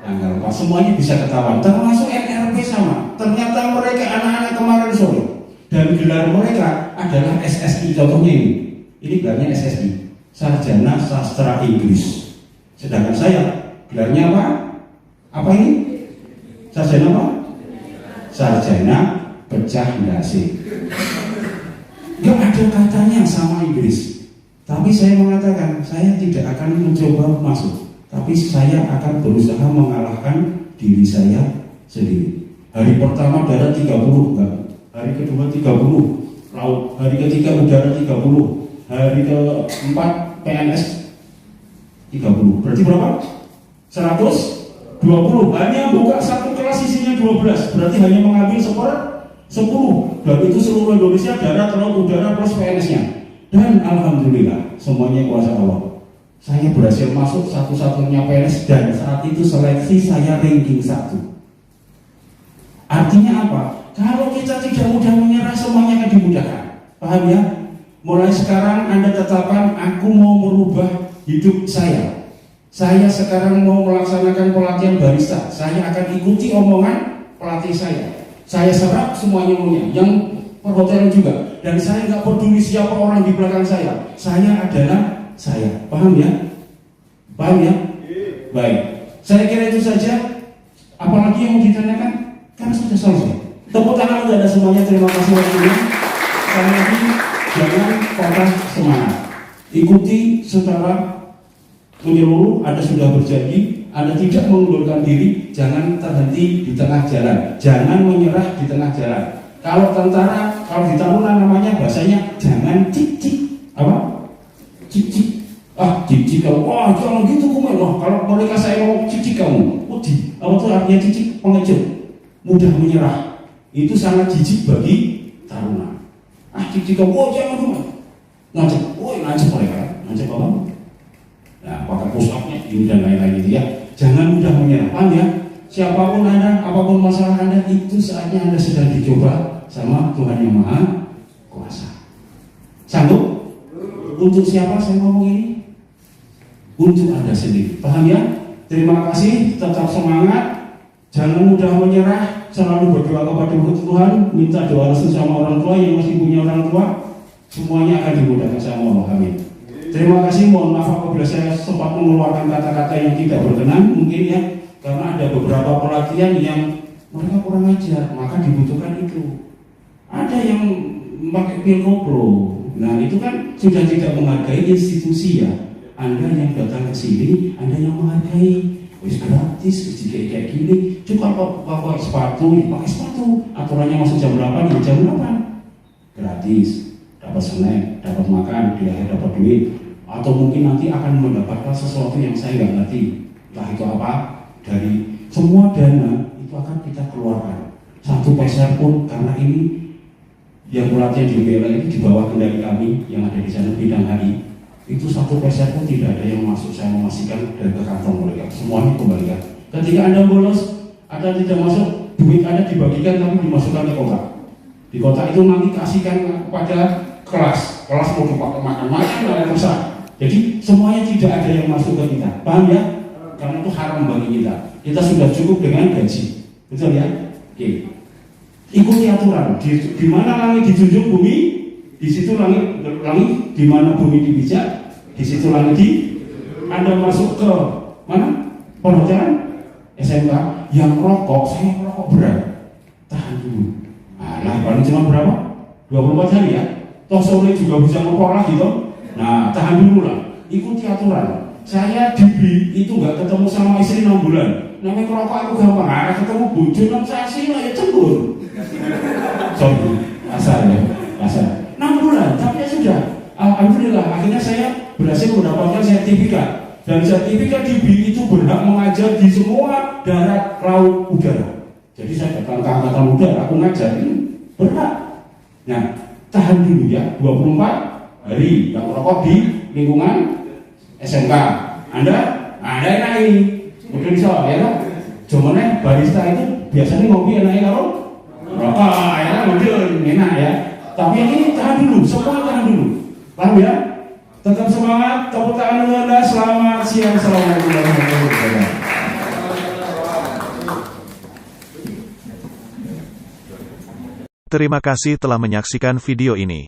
Tanggal apa? Semuanya bisa ketahuan. Termasuk NRP sama. Ternyata mereka anak-anak kemarin sore. Dan gelar mereka adalah SSI. Contohnya ini. Ini gelarnya SSI, Sarjana Sastra Inggris. Sedangkan saya gelarnya apa? Apa ini? Sarjana apa? Sarjana Pecah Ndase. Gak ada katanya sama Inggris. Tapi saya mengatakan saya tidak akan mencoba masuk, tapi saya akan berusaha mengalahkan diri saya sendiri. Hari pertama darat 30 enggak. Hari kedua 30 laut, hari ketiga udara 30, hari keempat PNS 30. Berarti berapa? 120. Hanya buka satu kelas isinya 12. Berarti hanya mengambil 10. Dan itu seluruh Indonesia darat, laut, udara plus PNS-nya. Dan alhamdulillah semuanya kuasa Allah. Saya berhasil masuk satu-satunya PNS dan saat itu seleksi saya ranking 1. Artinya apa? Kalau kita tidak mudah menyerah, semuanya akan dimudahkan. Paham ya? Mulai sekarang Anda tetapkan, aku mau merubah hidup saya. Saya sekarang mau melaksanakan pelatihan barista. Saya akan ikuti omongan pelatih saya. Saya serap semuanya maunya, yang perhotelan juga. Dan saya nggak peduli siapa orang di belakang saya. Saya adalah saya. Paham ya? Paham ya? Baik. Saya kira itu saja. Apalagi yang mau ditanyakan? Karena sudah selesai. Tepuk tangan untuk Anda semuanya. Terima kasih waktunya. Sekali lagi, jangan patah semangat. Ikuti secara menyeluruh. Anda sudah berjanji, Anda tidak mengundurkan diri. Jangan terhenti di tengah jalan. Jangan menyerah di tengah jalan. Kalau tentara, kalau di Taruna namanya bahasanya jangan cik-cik. Apa? Cik-cik. Ah, cik-cik kamu. Wah, jangan gitu komen. Wah, kalau mereka saya mau cik-cik kamu. Apa itu artinya cik-cik? Pengecut. Mudah menyerah. Itu sangat jijik bagi Taruna. Ah, cik-cik kamu. Oh, jangan komen. Ngancep. Oh, ngancep mereka. Ngancep apa? Nah, pakai push-up-nya ini dan lain-lain itu ya. Jangan mudah menyerah. Paham ya? Siapapun Anda, apapun masalah Anda, itu saatnya Anda sedang dicoba sama Tuhan Yang Maha Kuasa. Sanggup? Untuk siapa saya ngomong ini? Untuk Anda sendiri. Paham ya? Terima kasih, tetap semangat, jangan mudah menyerah, selalu berdoa kepada Tuhan, minta doa restu sama orang tua yang masih punya orang tua, semuanya akan dimudahkan sama Allah. Amin. Terima kasih, mohon maaf apabila saya sempat mengeluarkan kata-kata yang tidak berkenan, mungkin ya, karena ada beberapa pelatihan yang mereka kurang ajar, maka dibutuhkan itu. Ada yang pakai pil koplo, nah itu kan sudah tidak menghargai institusi ya. Anda yang datang ke sini, Anda yang menghargai, wis gratis, kayak gini. Cuma kalau pakai sepatu, pakai sepatu. Aturannya masuk jam 8, ya jam 8. Gratis, dapat snack, dapat makan, di akhir dapat duit. Atau mungkin nanti akan mendapatkan sesuatu yang saya nggak ngerti. Entah itu apa, dari semua dana itu akan kita keluarkan. 1 peser pun, karena ini yang pelatihan di UGL ini di bawah kendali kami yang ada di sana bidang HI. Itu 1 peser pun tidak ada yang masuk, saya memastikan dari ke kantong mereka, semuanya kembalikan. Ketika Anda bolos, Anda tidak masuk, duit Anda dibagikan tapi dimasukkan ke kotak. Di kotak itu nanti kasihkan kepada kelas mau dipakai makan-makan dan rusak. Jadi semuanya tidak ada yang masuk ke kita, paham ya? Karena itu haram bagi kita. Kita sudah cukup dengan gaji, betul ya? Oke. Ikuti aturan. Di mana langit dijunjung bumi, di situ langit di mana bumi dipijak, di situ langit di. Anda masuk ke mana? Perhotelan SMK yang rokok, saya merokok berat. Tahan dulu. Nah, paling cuma berapa? 24 hari ya. Toh sore juga bisa ngepor lagi toh. Nah, tahan dulu lah. Ikuti aturan. Saya di itu nggak ketemu sama istri 6 bulan. Namanya kerokok aku gampang. Ketemu bojo 6 sasi lah ya cembur. Sorry, asal. 6 bulan, tapi ya sudah. Alhamdulillah, akhirnya saya berhasil mendapatkan sertifikat. Dan sertifikat di BI itu berhak mengajar di semua darat, laut, udara. Jadi saya datang ke angkatan udara, aku ngajar ini berhak. Nah, tahan dulu ya, 24 hari yang merokok di lingkungan SMK. Anda enak ini, mungkin bisa ya kan? Cuman barista itu biasanya ngopi enaknya kalau rokok, ya mungkin enak ya. Tapi yang ini tahan dulu, semua tahan dulu. Paham ya? Tetap semangat, tepuk tangan untuk Anda. Selamat siang, assalamualaikum warahmatullahi wabarakatuh. Terima kasih telah menyaksikan video ini.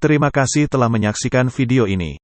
Terima kasih telah menyaksikan video ini.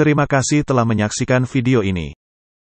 Terima kasih telah menyaksikan video ini.